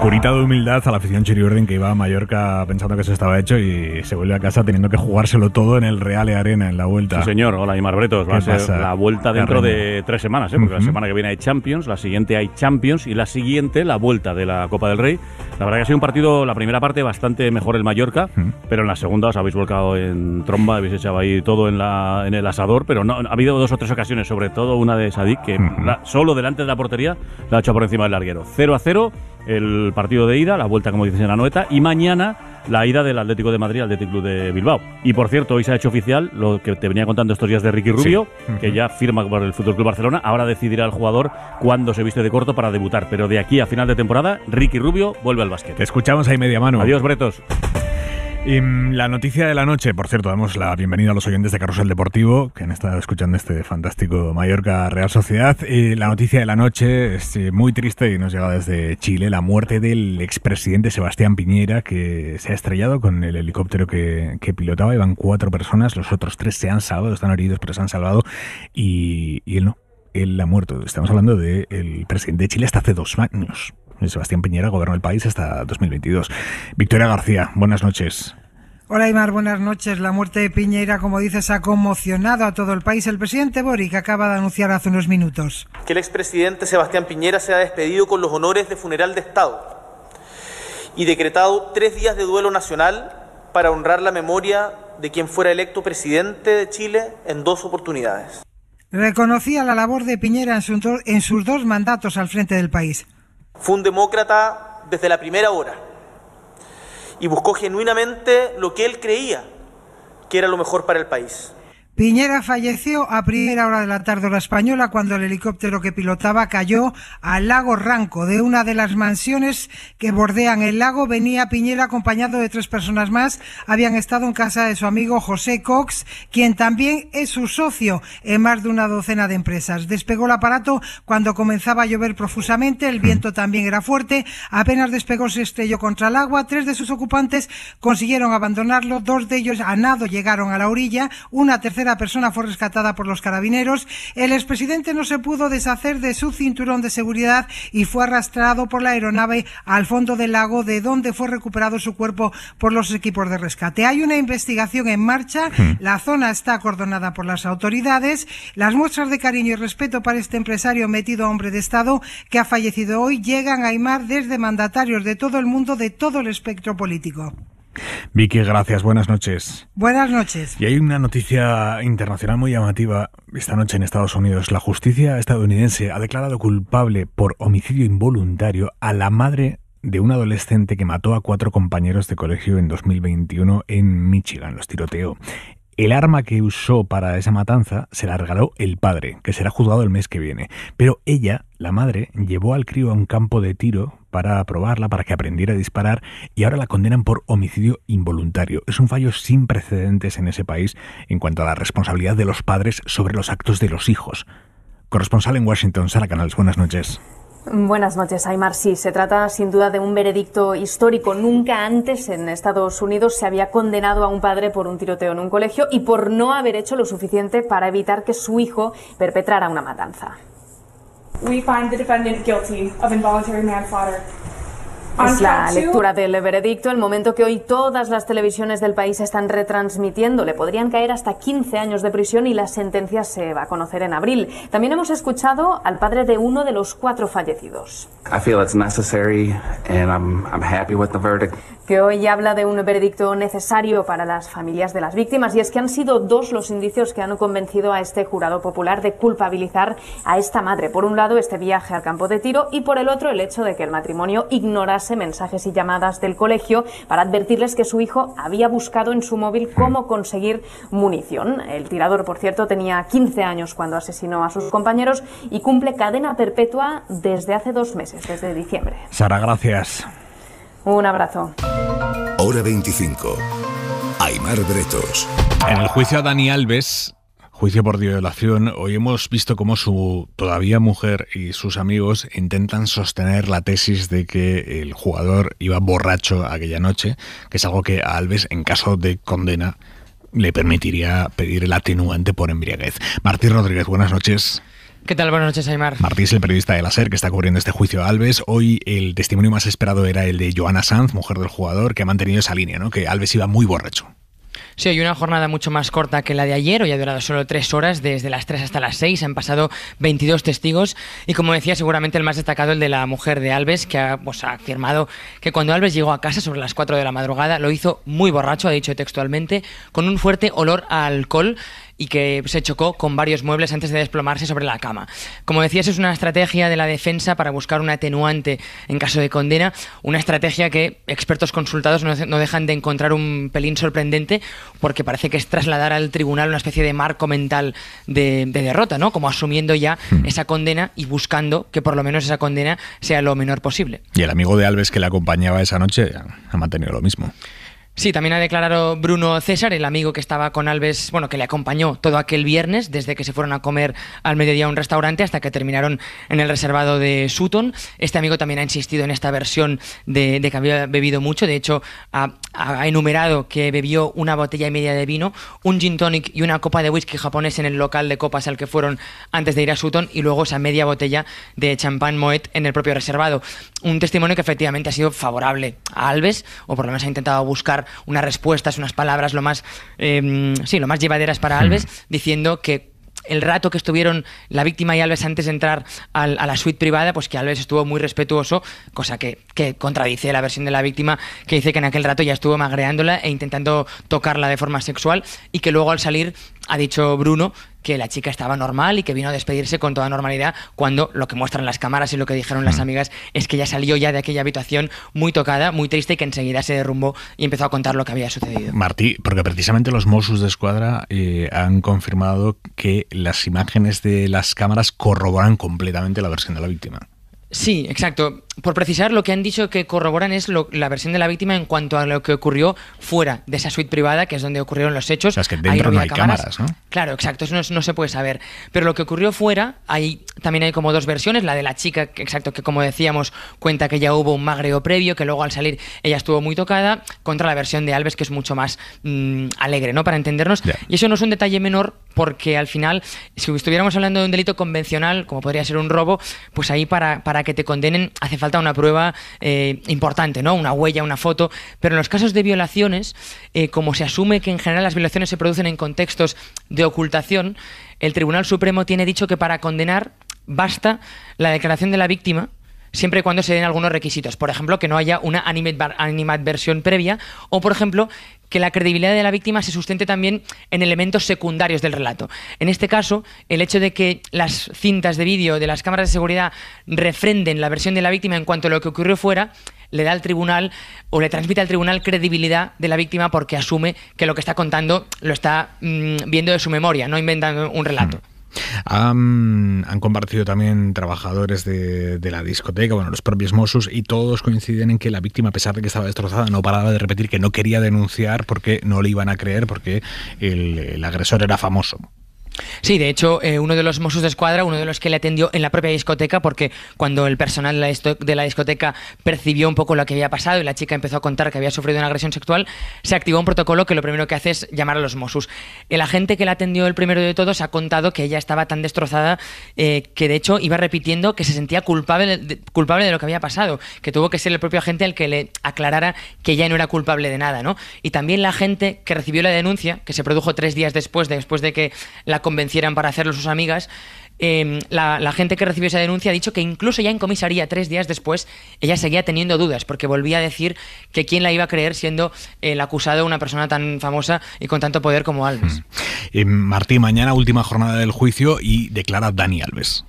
Curita de humildad a la afición chiriurdin que iba a Mallorca pensando que eso estaba hecho y se vuelve a casa teniendo que jugárselo todo en el Reale Arena en la vuelta. Sí, señor. Hola, Aimar Bretos. Va a ser la vuelta dentro de 3 semanas, porque la semana que viene hay Champions, la siguiente hay Champions y la siguiente la vuelta de la Copa del Rey. La verdad que ha sido un partido, la primera parte, bastante mejor el Mallorca, pero en la segunda os habéis volcado en tromba, habéis echado ahí todo en el asador, pero no, ha habido 2 o 3 ocasiones, sobre todo una de Sadik, que solo delante de la portería la ha hecho por encima del larguero. 0-0 el partido de ida, la vuelta, como dices en la noeta, y mañana la ida del Atlético de Madrid al Athletic Club de Bilbao. Y por cierto, hoy se ha hecho oficial lo que te venía contando estos días de Ricky Rubio, que ya firma por el FC Barcelona. Ahora decidirá el jugador cuándo se viste de corto para debutar, pero de aquí a final de temporada Ricky Rubio vuelve al básquet. Te escuchamos ahí media mano. Adiós, Bretos. Y la noticia de la noche, por cierto, damos la bienvenida a los oyentes de Carrusel Deportivo que han estado escuchando este fantástico Mallorca Real Sociedad. Y la noticia de la noche es muy triste y nos llega desde Chile, la muerte del expresidente Sebastián Piñera, que se ha estrellado con el helicóptero que pilotaba. Iban 4 personas, los otros 3 se han salvado, están heridos pero se han salvado y él no, él ha muerto. Estamos hablando del presidente de Chile hasta hace 2 años. Sebastián Piñera gobernó el país hasta 2022. Victoria García, buenas noches. Hola Aimar, buenas noches. La muerte de Piñera, como dices, ha conmocionado a todo el país. El presidente Boric acaba de anunciar hace unos minutos que el expresidente Sebastián Piñera se ha despedido con los honores de funeral de Estado y decretado 3 días de duelo nacional para honrar la memoria de quien fuera electo presidente de Chile en 2 oportunidades. Reconocía la labor de Piñera en sus 2 mandatos al frente del país. Fue un demócrata desde la primera hora y buscó genuinamente lo que él creía que era lo mejor para el país. Piñera falleció a primera hora de la tarde hora española cuando el helicóptero que pilotaba cayó al lago Ranco. De una de las mansiones que bordean el lago venía Piñera acompañado de 3 personas más. Habían estado en casa de su amigo José Cox, quien también es su socio en más de una docena de empresas. Despegó el aparato cuando comenzaba a llover profusamente, el viento también era fuerte. Apenas despegó se estrelló contra el agua. 3 de sus ocupantes consiguieron abandonarlo, 2 de ellos a nado llegaron a la orilla, una tercera persona fue rescatada por los carabineros. El expresidente no se pudo deshacer de su cinturón de seguridad y fue arrastrado por la aeronave al fondo del lago, de donde fue recuperado su cuerpo por los equipos de rescate. Hay una investigación en marcha, la zona está acordonada por las autoridades. Las muestras de cariño y respeto para este empresario metido a hombre de Estado que ha fallecido hoy llegan a Aimar desde mandatarios de todo el mundo, de todo el espectro político. Vicky, gracias. Buenas noches. Buenas noches. Y hay una noticia internacional muy llamativa esta noche en Estados Unidos. La justicia estadounidense ha declarado culpable por homicidio involuntario a la madre de un adolescente que mató a 4 compañeros de colegio en 2021 en Michigan. Los tiroteó. El arma que usó para esa matanza se la regaló el padre, que será juzgado el mes que viene. Pero ella, la madre, llevó al crío a un campo de tiro para probarla, para que aprendiera a disparar, y ahora la condenan por homicidio involuntario. Es un fallo sin precedentes en ese país en cuanto a la responsabilidad de los padres sobre los actos de los hijos. Corresponsal en Washington, Sara Canals, buenas noches. Buenas noches, Aimar. Sí, se trata sin duda de un veredicto histórico. Nunca antes en Estados Unidos se había condenado a un padre por un tiroteo en un colegio y por no haber hecho lo suficiente para evitar que su hijo perpetrara una matanza. We find the defendant guilty of involuntary manslaughter. Es la lectura del veredicto, el momento que hoy todas las televisiones del país están retransmitiendo. Le podrían caer hasta 15 años de prisión y la sentencia se va a conocer en abril. También hemos escuchado al padre de uno de los 4 fallecidos. I feel it's necessary and I'm happy with the verdict. Que hoy habla de un veredicto necesario para las familias de las víctimas, y es que han sido 2 los indicios que han convencido a este jurado popular de culpabilizar a esta madre. Por un lado, este viaje al campo de tiro, y por el otro, el hecho de que el matrimonio ignorase mensajes y llamadas del colegio para advertirles que su hijo había buscado en su móvil cómo conseguir munición. El tirador, por cierto, tenía 15 años cuando asesinó a sus compañeros y cumple cadena perpetua desde hace 2 meses, desde diciembre. Sara, gracias. Un abrazo. Hora 25. Aimar Bretos. En el juicio a Dani Alves, juicio por violación, hoy hemos visto cómo su todavía mujer y sus amigos intentan sostener la tesis de que el jugador iba borracho aquella noche, que es algo que a Alves, en caso de condena, le permitiría pedir el atenuante por embriaguez. Martí Rodríguez, buenas noches. ¿Qué tal? Buenas noches, Aimar. Martí es el periodista de la SER que está cubriendo este juicio a Alves. Hoy el testimonio más esperado era el de Joana Sanz, mujer del jugador, que ha mantenido esa línea, ¿no? Que Alves iba muy borracho. Sí, hoy una jornada mucho más corta que la de ayer. Hoy ha durado solo 3 horas, desde las 3 hasta las 6. Han pasado 22 testigos y, como decía, seguramente el más destacado, el de la mujer de Alves, que ha afirmado que cuando Alves llegó a casa sobre las 4 de la madrugada lo hizo muy borracho, ha dicho textualmente, con un fuerte olor a alcohol, y que se chocó con varios muebles antes de desplomarse sobre la cama. Como decías, es una estrategia de la defensa para buscar un atenuante en caso de condena, una estrategia que expertos consultados no dejan de encontrar un pelín sorprendente, porque parece que es trasladar al tribunal una especie de marco mental de derrota, ¿no? Como asumiendo ya esa condena y buscando que por lo menos esa condena sea lo menor posible. Y el amigo de Alves que le acompañaba esa noche ha mantenido lo mismo. Sí, también ha declarado Bruno César, el amigo que estaba con Alves, que le acompañó todo aquel viernes, desde que se fueron a comer al mediodía a un restaurante hasta que terminaron en el reservado de Sutton. Este amigo también ha insistido en esta versión de que había bebido mucho. De hecho, ha enumerado que bebió 1,5 botellas de vino, un gin tonic y una copa de whisky japonés en el local de copas al que fueron antes de ir a Sutton, y luego esa media botella de champán Moet en el propio reservado. Un testimonio que efectivamente ha sido favorable a Alves, o por lo menos ha intentado buscar unas respuestas, unas palabras lo más llevaderas para Alves, diciendo que el rato que estuvieron la víctima y Alves antes de entrar a la suite privada, pues que Alves estuvo muy respetuoso, cosa que contradice la versión de la víctima, que dice que en aquel rato ya estuvo magreándola e intentando tocarla de forma sexual, y que luego al salir ha dicho Bruno que la chica estaba normal y que vino a despedirse con toda normalidad, cuando lo que muestran las cámaras y lo que dijeron las amigas es que ella salió ya de aquella habitación muy tocada, muy triste, y que enseguida se derrumbó y empezó a contar lo que había sucedido. Martí, porque precisamente los Mossos d'Esquadra han confirmado que las imágenes de las cámaras corroboran completamente la versión de la víctima. Sí, exacto. Por precisar, lo que han dicho que corroboran es la versión de la víctima en cuanto a lo que ocurrió fuera de esa suite privada, que es donde ocurrieron los hechos. O sea, es que dentro no hay cámaras, ¿no? Claro, exacto, eso no se puede saber. Pero lo que ocurrió fuera, también hay como 2 versiones. La de la chica, que como decíamos, cuenta que ya hubo un magreo previo, que luego al salir ella estuvo muy tocada, contra la versión de Alves, que es mucho más alegre, ¿no? Para entendernos. Yeah. Y eso no es un detalle menor, porque al final, si estuviéramos hablando de un delito convencional, como podría ser un robo, pues ahí para que te condenen hace falta una prueba importante, ¿no? Una huella, una foto. Pero en los casos de violaciones, como se asume que en general las violaciones se producen en contextos de ocultación, el Tribunal Supremo tiene dicho que para condenar basta la declaración de la víctima, siempre y cuando se den algunos requisitos. Por ejemplo, que no haya una animadversión previa, o por ejemplo, que la credibilidad de la víctima se sustente también en elementos secundarios del relato. En este caso, el hecho de que las cintas de vídeo de las cámaras de seguridad refrenden la versión de la víctima en cuanto a lo que ocurrió fuera, le da al tribunal, o le transmite al tribunal, credibilidad de la víctima, porque asume que lo que está contando lo está viendo de su memoria, no inventando un relato. Han compartido también trabajadores de la discoteca, los propios Mossos, y todos coinciden en que la víctima, a pesar de que estaba destrozada, no paraba de repetir que no quería denunciar porque no le iban a creer, porque el agresor era famoso. Sí, de hecho, uno de los Mossos d'Esquadra, uno de los que le atendió en la propia discoteca, porque cuando el personal de la discoteca percibió un poco lo que había pasado y la chica empezó a contar que había sufrido una agresión sexual, se activó un protocolo que lo primero que hace es llamar a los Mossos. El agente que la atendió el primero de todos ha contado que ella estaba tan destrozada que de hecho iba repitiendo que se sentía culpable de lo que había pasado, que tuvo que ser el propio agente el que le aclarara que ella no era culpable de nada, ¿no? Y también la gente que recibió la denuncia, que se produjo 3 días después de que la convencieran para hacerlo sus amigas, la gente que recibió esa denuncia ha dicho que incluso ya en comisaría 3 días después ella seguía teniendo dudas porque volvía a decir que quién la iba a creer siendo el acusado una persona tan famosa y con tanto poder como Alves. Martí, mañana última jornada del juicio y declara Dani Alves.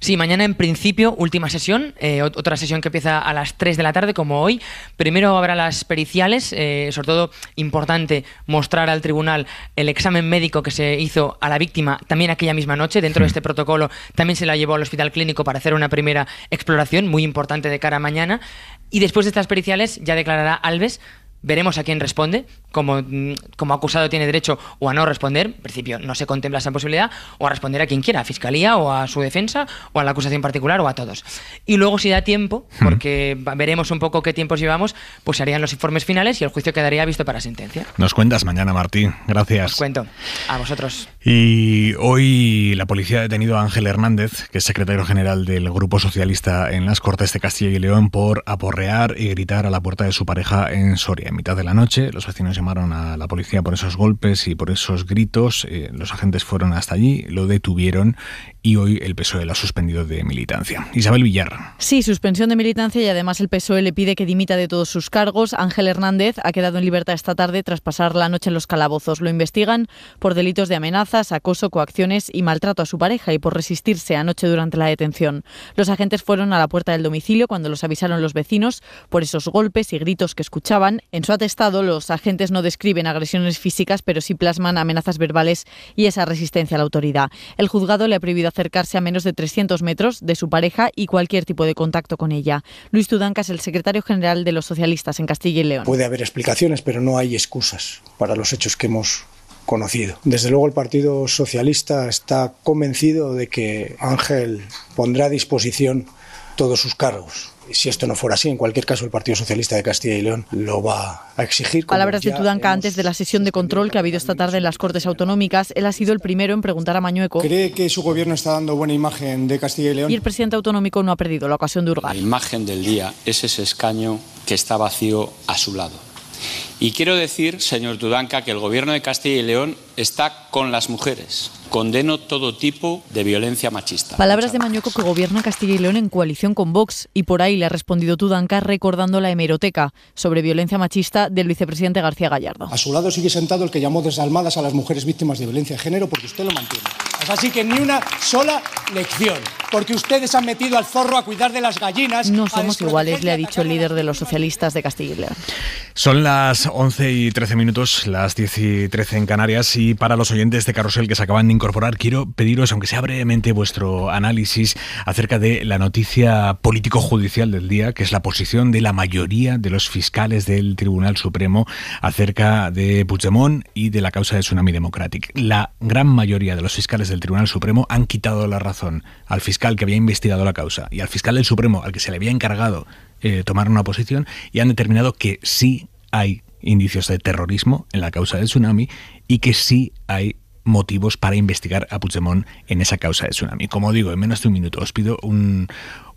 Sí, mañana en principio última sesión, otra sesión que empieza a las 3 de la tarde como hoy. Primero habrá las periciales, sobre todo importante mostrar al tribunal el examen médico que se hizo a la víctima también aquella misma noche. Dentro de este protocolo también se la llevó al hospital clínico para hacer una primera exploración muy importante de cara a mañana. Y después de estas periciales ya declarará Alves. Veremos a quién responde, como acusado tiene derecho o a no responder, en principio no se contempla esa posibilidad, o a responder a quien quiera, a Fiscalía o a su defensa o a la acusación particular o a todos. Y luego si da tiempo, porque veremos un poco qué tiempos llevamos, pues se harían los informes finales y el juicio quedaría visto para sentencia. Nos cuentas mañana, Martí. Gracias. Os cuento. A vosotros. Y hoy la policía ha detenido a Ángel Hernández, que es secretario general del Grupo Socialista en las Cortes de Castilla y León, por aporrear y gritar a la puerta de su pareja en Soria. En mitad de la noche, los vecinos llamaron a la policía por esos golpes y por esos gritos. Los agentes fueron hasta allí, lo detuvieron y hoy el PSOE lo ha suspendido de militancia. Isabel Villar. Sí, suspensión de militancia y además el PSOE le pide que dimita de todos sus cargos. Ángel Hernández ha quedado en libertad esta tarde tras pasar la noche en los calabozos. Lo investigan por delitos de amenazas, acoso, coacciones y maltrato a su pareja y por resistirse anoche durante la detención. Los agentes fueron a la puerta del domicilio cuando los avisaron los vecinos por esos golpes y gritos que escuchaban. En su atestado, los agentes no describen agresiones físicas, pero sí plasman amenazas verbales y esa resistencia a la autoridad. El juzgado le ha prohibido acercarse a menos de 300 metros de su pareja y cualquier tipo de contacto con ella. Luis Tudanca es el secretario general de los socialistas en Castilla y León. Puede haber explicaciones, pero no hay excusas para los hechos que hemos conocido. Desde luego el Partido Socialista está convencido de que Ángel pondrá a disposición todos sus cargos. Si esto no fuera así, en cualquier caso el Partido Socialista de Castilla y León lo va a exigir. Palabras de Tudanca antes de la sesión de control que ha habido esta tarde en las Cortes Autonómicas. Él ha sido el primero en preguntar a Mañueco. ¿Cree que su gobierno está dando buena imagen de Castilla y León? Y el presidente autonómico no ha perdido la ocasión de hurgar. La imagen del día es ese escaño que está vacío a su lado. Y quiero decir, señor Tudanca, que el gobierno de Castilla y León está con las mujeres. Condeno todo tipo de violencia machista. Palabras de Mañueco, que gobierna Castilla y León en coalición con Vox, y por ahí le ha respondido Tudanca recordando la hemeroteca sobre violencia machista del vicepresidente García Gallardo. A su lado sigue sentado el que llamó desalmadas a las mujeres víctimas de violencia de género, porque usted lo mantiene. Así que ni una sola lección, porque ustedes han metido al zorro a cuidar de las gallinas. No somos iguales, le ha dicho el líder de los socialistas de Castilla y León. Son las 11 y 13 minutos, las 10 y 13 en Canarias, y para los oyentes de Carrusel que se acaban de incorporar, quiero pediros, aunque sea brevemente, vuestro análisis acerca de la noticia político-judicial del día, que es la posición de la mayoría de los fiscales del Tribunal Supremo acerca de Puigdemont y de la causa de Tsunami Democratic. La gran mayoría de los fiscales del Tribunal Supremo han quitado la razón al fiscal que había investigado la causa y al fiscal del Supremo al que se le había encargado tomar una posición, y han determinado que sí hay indicios de terrorismo en la causa del tsunami y que sí hay motivos para investigar a Puigdemont en esa causa de tsunami. Como digo, en menos de un minuto os pido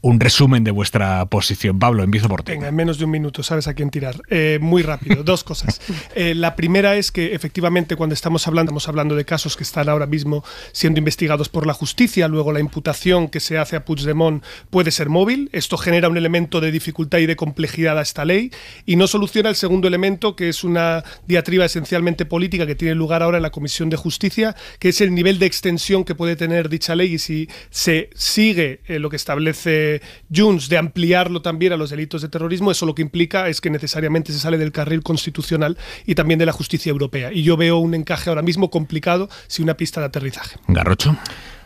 un resumen de vuestra posición. Pablo, empiezo por ti. Venga, en menos de un minuto, sabes a quién tirar. Muy rápido, dos cosas. La primera es que efectivamente cuando estamos hablando de casos que están ahora mismo siendo investigados por la justicia, luego la imputación que se hace a Puigdemont puede ser móvil. Esto genera un elemento de dificultad y de complejidad a esta ley y no soluciona el segundo elemento, que es una diatriba esencialmente política que tiene lugar ahora en la Comisión de Justicia, que es el nivel de extensión que puede tener dicha ley y si se sigue lo que establece Junts de ampliarlo también a los delitos de terrorismo. Eso lo que implica es que necesariamente se sale del carril constitucional y también de la justicia europea. Y yo veo un encaje ahora mismo complicado sin una pista de aterrizaje. Garrocho.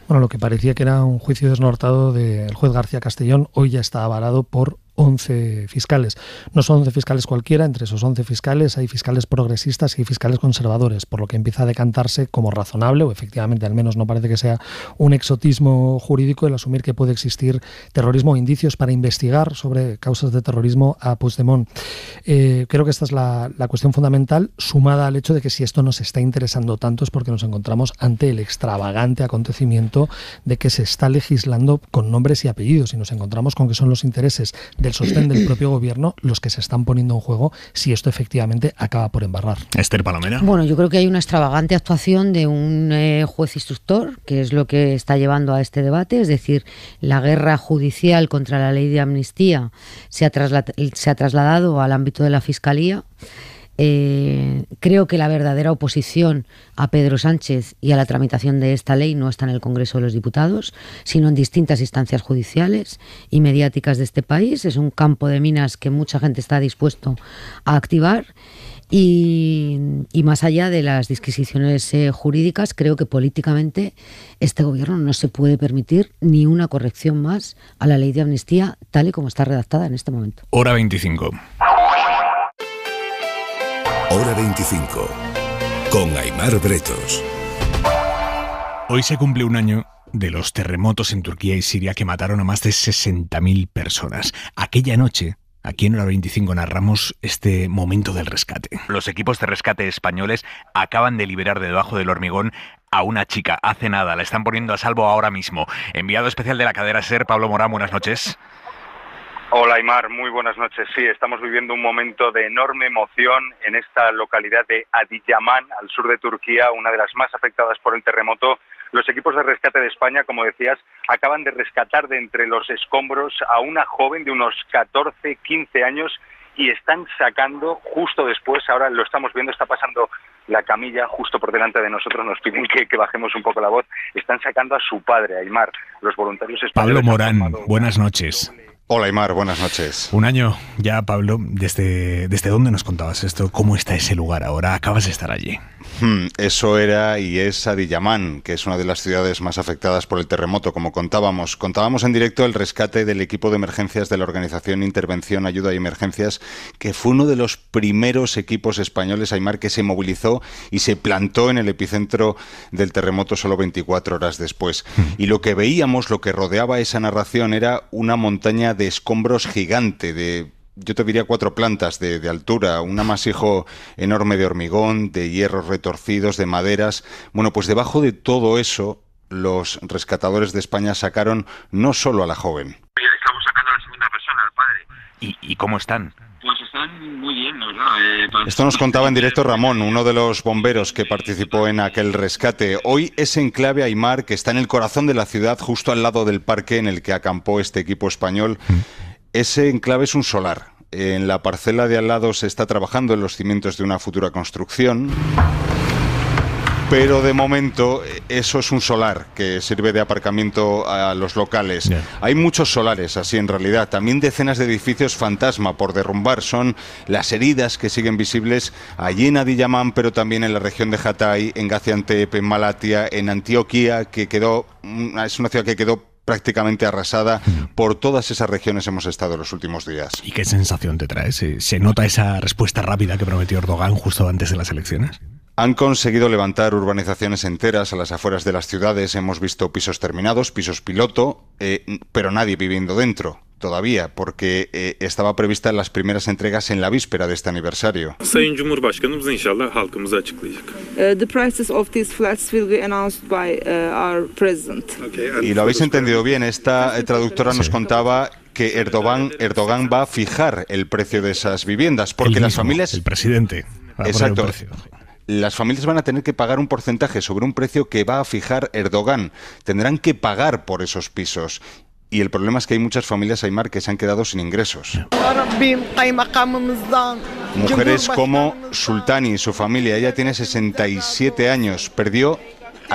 Bueno, lo que parecía que era un juicio desnortado del juez García Castellón, hoy ya está avalado por 11 fiscales. No son 11 fiscales cualquiera, entre esos 11 fiscales hay fiscales progresistas y hay fiscales conservadores, por lo que empieza a decantarse como razonable, o efectivamente al menos no parece que sea un exotismo jurídico el asumir que puede existir terrorismo o indicios para investigar sobre causas de terrorismo a Puigdemont. Creo que esta es la cuestión fundamental, sumada al hecho de que si esto nos está interesando tanto es porque nos encontramos ante el extravagante acontecimiento de que se está legislando con nombres y apellidos, y nos encontramos con que son los intereses del sostén del propio gobierno los que se están poniendo en juego si esto efectivamente acaba por embarrar. Esther Palomera. Bueno, yo creo que hay una extravagante actuación de un juez instructor, que es lo que está llevando a este debate, es decir, la guerra judicial contra la ley de amnistía se ha trasladado al ámbito de la Fiscalía. Creo que la verdadera oposición a Pedro Sánchez y a la tramitación de esta ley no está en el Congreso de los Diputados, sino en distintas instancias judiciales y mediáticas de este país. Es un campo de minas que mucha gente está dispuesto a activar y más allá de las disquisiciones jurídicas, creo que políticamente este gobierno no se puede permitir ni una corrección más a la ley de amnistía tal y como está redactada en este momento. Hora 25. Hora 25, con Aimar Bretos. Hoy se cumple un año de los terremotos en Turquía y Siria que mataron a más de 60.000 personas. Aquella noche, aquí en Hora 25 narramos este momento del rescate. Los equipos de rescate españoles acaban de liberar de debajo del hormigón a una chica. Hace nada, la están poniendo a salvo ahora mismo. Enviado especial de la cadena SER, Pablo Morán, buenas noches. Hola Aimar, muy buenas noches. Sí, estamos viviendo un momento de enorme emoción en esta localidad de Adiyaman, al sur de Turquía, una de las más afectadas por el terremoto. Los equipos de rescate de España, como decías, acaban de rescatar de entre los escombros a una joven de unos 14, 15 años y están sacando justo después, ahora lo estamos viendo, está pasando la camilla justo por delante de nosotros, nos piden que bajemos un poco la voz, están sacando a su padre, Aimar. Los voluntarios españoles... Pablo Morán, buenas noches. Hola Aimar, buenas noches. Un año ya, Pablo, ¿desde dónde nos contabas esto? ¿Cómo está ese lugar ahora? Acabas de estar allí. Eso era y es Adiyaman, que es una de las ciudades más afectadas por el terremoto, como contábamos. Contábamos en directo el rescate del equipo de emergencias de la Organización Intervención, Ayuda y Emergencias, que fue uno de los primeros equipos españoles, Aimar, que se movilizó y se plantó en el epicentro del terremoto solo 24 horas después. Y lo que veíamos, lo que rodeaba esa narración, era una montaña de escombros gigante, yo te diría 4 plantas de altura, un amasijo enorme de hormigón, de hierros retorcidos, de maderas. Bueno, pues debajo de todo eso, los rescatadores de España sacaron no solo a la joven. Estamos sacando a la segunda persona, al padre. ¿Y cómo están? Pues están muy bien, la verdad. Esto nos contaba en directo Ramón, uno de los bomberos que participó en aquel rescate. Hoy ese enclave Aimar, que está en el corazón de la ciudad, justo al lado del parque en el que acampó este equipo español, ese enclave es un solar. En la parcela de al lado se está trabajando en los cimientos de una futura construcción. Pero de momento eso es un solar que sirve de aparcamiento a los locales. Hay muchos solares así en realidad, también decenas de edificios fantasma por derrumbar. Son las heridas que siguen visibles allí en Adiyaman, pero también en la región de Hatay, en Gaziantep, en Malatia, en Antioquia, es una ciudad que quedó prácticamente arrasada. Por todas esas regiones hemos estado los últimos días. ¿Y qué sensación te trae? ¿Se nota esa respuesta rápida que prometió Erdogan justo antes de las elecciones? Han conseguido levantar urbanizaciones enteras a las afueras de las ciudades. Hemos visto pisos terminados, pisos piloto, pero nadie viviendo dentro todavía, porque estaba prevista las primeras entregas en la víspera de este aniversario. Sayın Cumhurbaşkanımız inşallah halkımıza açıklayacak. The prices of these flats will be announced by our president. Y lo habéis entendido bien, esta traductora nos contaba que Erdogan va a fijar el precio de esas viviendas, porque las familias... El presidente. Exacto. Las familias van a tener que pagar un porcentaje sobre un precio que va a fijar Erdogan. Tendrán que pagar por esos pisos. Y el problema es que hay muchas familias, Aimar, que se han quedado sin ingresos. Mujeres como Sultani y su familia. Ella tiene 67 años. Perdió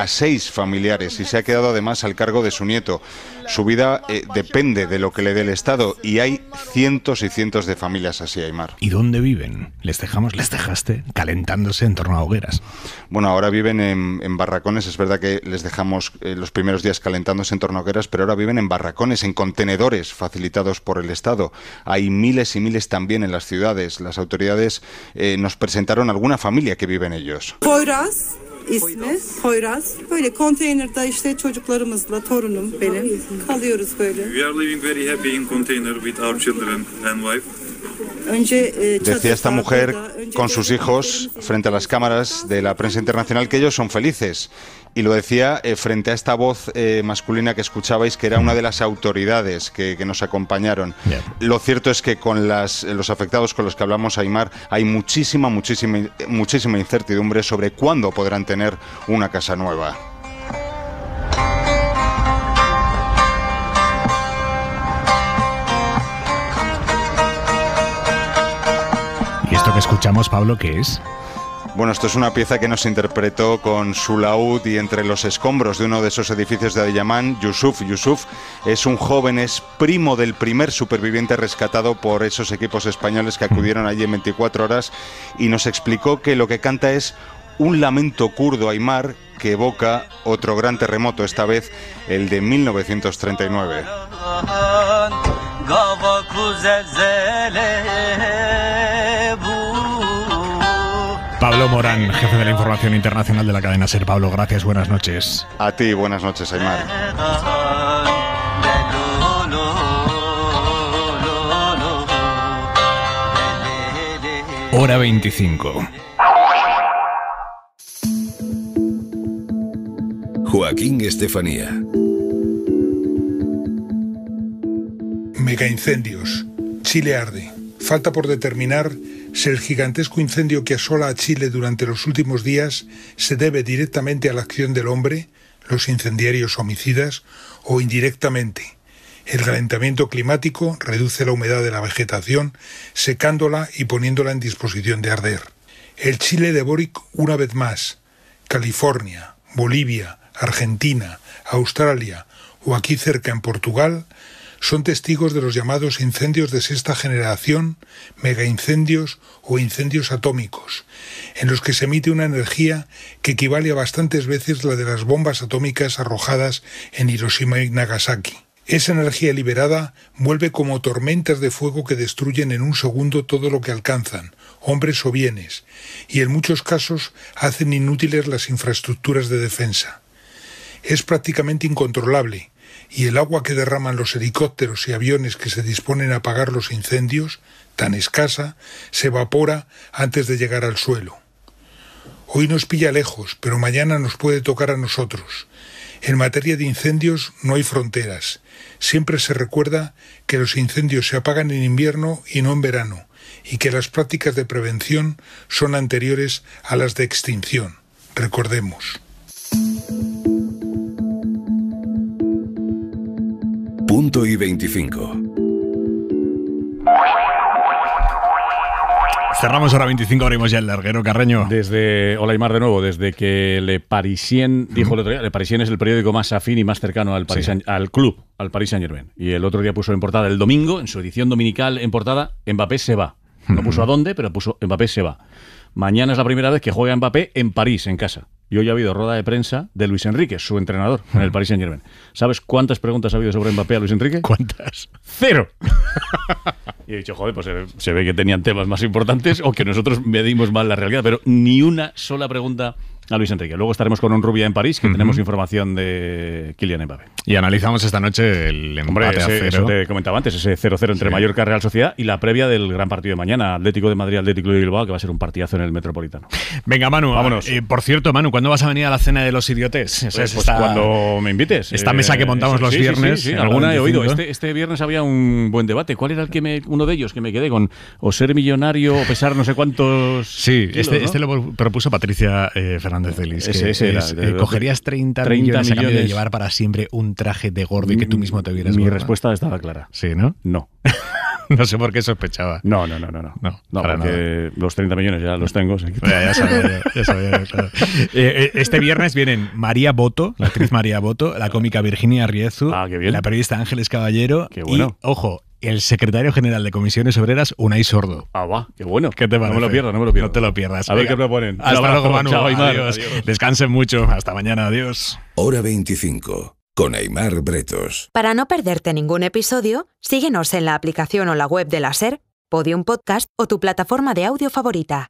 a 6 familiares y se ha quedado además al cargo de su nieto. Su vida depende de lo que le dé el Estado y hay cientos y cientos de familias así, Aimar. ¿Y dónde viven? Les dejaste calentándose en torno a hogueras. Bueno, ahora viven en barracones. Es verdad que les dejamos los primeros días calentándose en torno a hogueras, pero ahora viven en barracones, en contenedores facilitados por el Estado. Hay miles y miles también en las ciudades. Las autoridades nos presentaron alguna familia que vive en ellos. Poyraz ismi, Poyraz. Böyle konteynerde işte çocuklarımızla, torunum benim kalıyoruz böyle. We are living very happy in container with our children and wife. Decía esta mujer con sus hijos frente a las cámaras de la prensa internacional que ellos son felices. Y lo decía frente a esta voz masculina que escuchabais, que era una de las autoridades que nos acompañaron. Yeah. Lo cierto es que con los afectados con los que hablamos, Aimar, hay muchísima incertidumbre sobre cuándo podrán tener una casa nueva. ¿Y esto que escuchamos, Pablo, qué es? Bueno, esto es una pieza que nos interpretó con su laúd y entre los escombros de uno de esos edificios de Adiyaman, Yusuf. Yusuf es un joven, es primo del primer superviviente rescatado por esos equipos españoles que acudieron allí en 24 horas y nos explicó que lo que canta es un lamento kurdo, Aimar, que evoca otro gran terremoto, esta vez el de 1939. Pablo Morán, jefe de la información internacional de la cadena SER. Pablo, gracias, buenas noches. A ti, buenas noches, Aimar. Hora 25. Joaquín Estefanía. Megaincendios. Chile arde. Falta por determinar si el gigantesco incendio que asola a Chile durante los últimos días se debe directamente a la acción del hombre, los incendiarios homicidas, o indirectamente. El calentamiento climático reduce la humedad de la vegetación, secándola y poniéndola en disposición de arder. El Chile de Boric una vez más, California, Bolivia, Argentina, Australia o aquí cerca en Portugal, son testigos de los llamados incendios de sexta generación, megaincendios o incendios atómicos, en los que se emite una energía que equivale a bastantes veces la de las bombas atómicas arrojadas en Hiroshima y Nagasaki. Esa energía liberada vuelve como tormentas de fuego que destruyen en un segundo todo lo que alcanzan, hombres o bienes, y en muchos casos hacen inútiles las infraestructuras de defensa. Es prácticamente incontrolable, y el agua que derraman los helicópteros y aviones que se disponen a apagar los incendios, tan escasa, se evapora antes de llegar al suelo. Hoy nos pilla lejos, pero mañana nos puede tocar a nosotros. En materia de incendios no hay fronteras. Siempre se recuerda que los incendios se apagan en invierno y no en verano, y que las prácticas de prevención son anteriores a las de extinción. Recordemos. Punto y 25. Cerramos hora 25, abrimos ya el larguero, Carreño. Hola Aimar de nuevo, desde que Le Parisien dijo el otro día, Le Parisien es el periódico más afín y más cercano al club, al Paris Saint-Germain. Y el otro día puso en portada, el domingo, en su edición dominical en portada, Mbappé se va. No puso a dónde, pero puso Mbappé se va. Mañana es la primera vez que juega Mbappé en París, en casa. Y hoy ha habido rueda de prensa de Luis Enrique, su entrenador en el Paris Saint-Germain. ¿Sabes cuántas preguntas ha habido sobre Mbappé a Luis Enrique? ¿Cuántas? 0. Y he dicho, joder, pues se ve que tenían temas más importantes o que nosotros medimos mal la realidad, pero ni una sola pregunta a Luis Enrique. Luego estaremos con un Rubia en París, que tenemos información de Kylian Mbappé. Y analizamos esta noche el empate a 0. Eso te comentaba antes, ese 0-0 entre Mallorca y Real Sociedad y la previa del gran partido de mañana, Atlético de Madrid, Atlético de Bilbao, que va a ser un partidazo en el Metropolitano. Venga, Manu, vámonos. Por cierto, Manu, ¿cuándo vas a venir a la cena de los idiotes? Pues cuando me invites. Esta mesa que montamos los viernes. Sí, alguna he oído. Este viernes había un buen debate. ¿Cuál era uno de ellos que me quedé con? O ser millonario o pesar no sé cuántos. Sí, kilos, este lo propuso Patricia Fernández Delis. ¿Cogerías 30 millones a cambio de llevar para siempre un traje de gordo y que tú mismo te vieras Mi gorda? respuesta estaba clara. Sí, ¿no? No. No sé por qué sospechaba. No, porque nada. Los 30 millones ya los tengo. Ya sabía, claro. Este viernes vienen María Boto, la actriz María Boto, la cómica Virginia Riezu, la periodista Ángeles Caballero y, ojo, el secretario general de Comisiones Obreras, Unai Sordo. Qué bueno. ¿Qué te parece? No me lo pierdas. No te lo pierdas. A ver qué proponen. Hasta luego, Manu. Chao, Aimar. Adiós. Descansen mucho. Hasta mañana. Adiós. Hora 25. Con Aimar Bretos. Para no perderte ningún episodio, síguenos en la aplicación o la web de la SER, Podium Podcast o tu plataforma de audio favorita.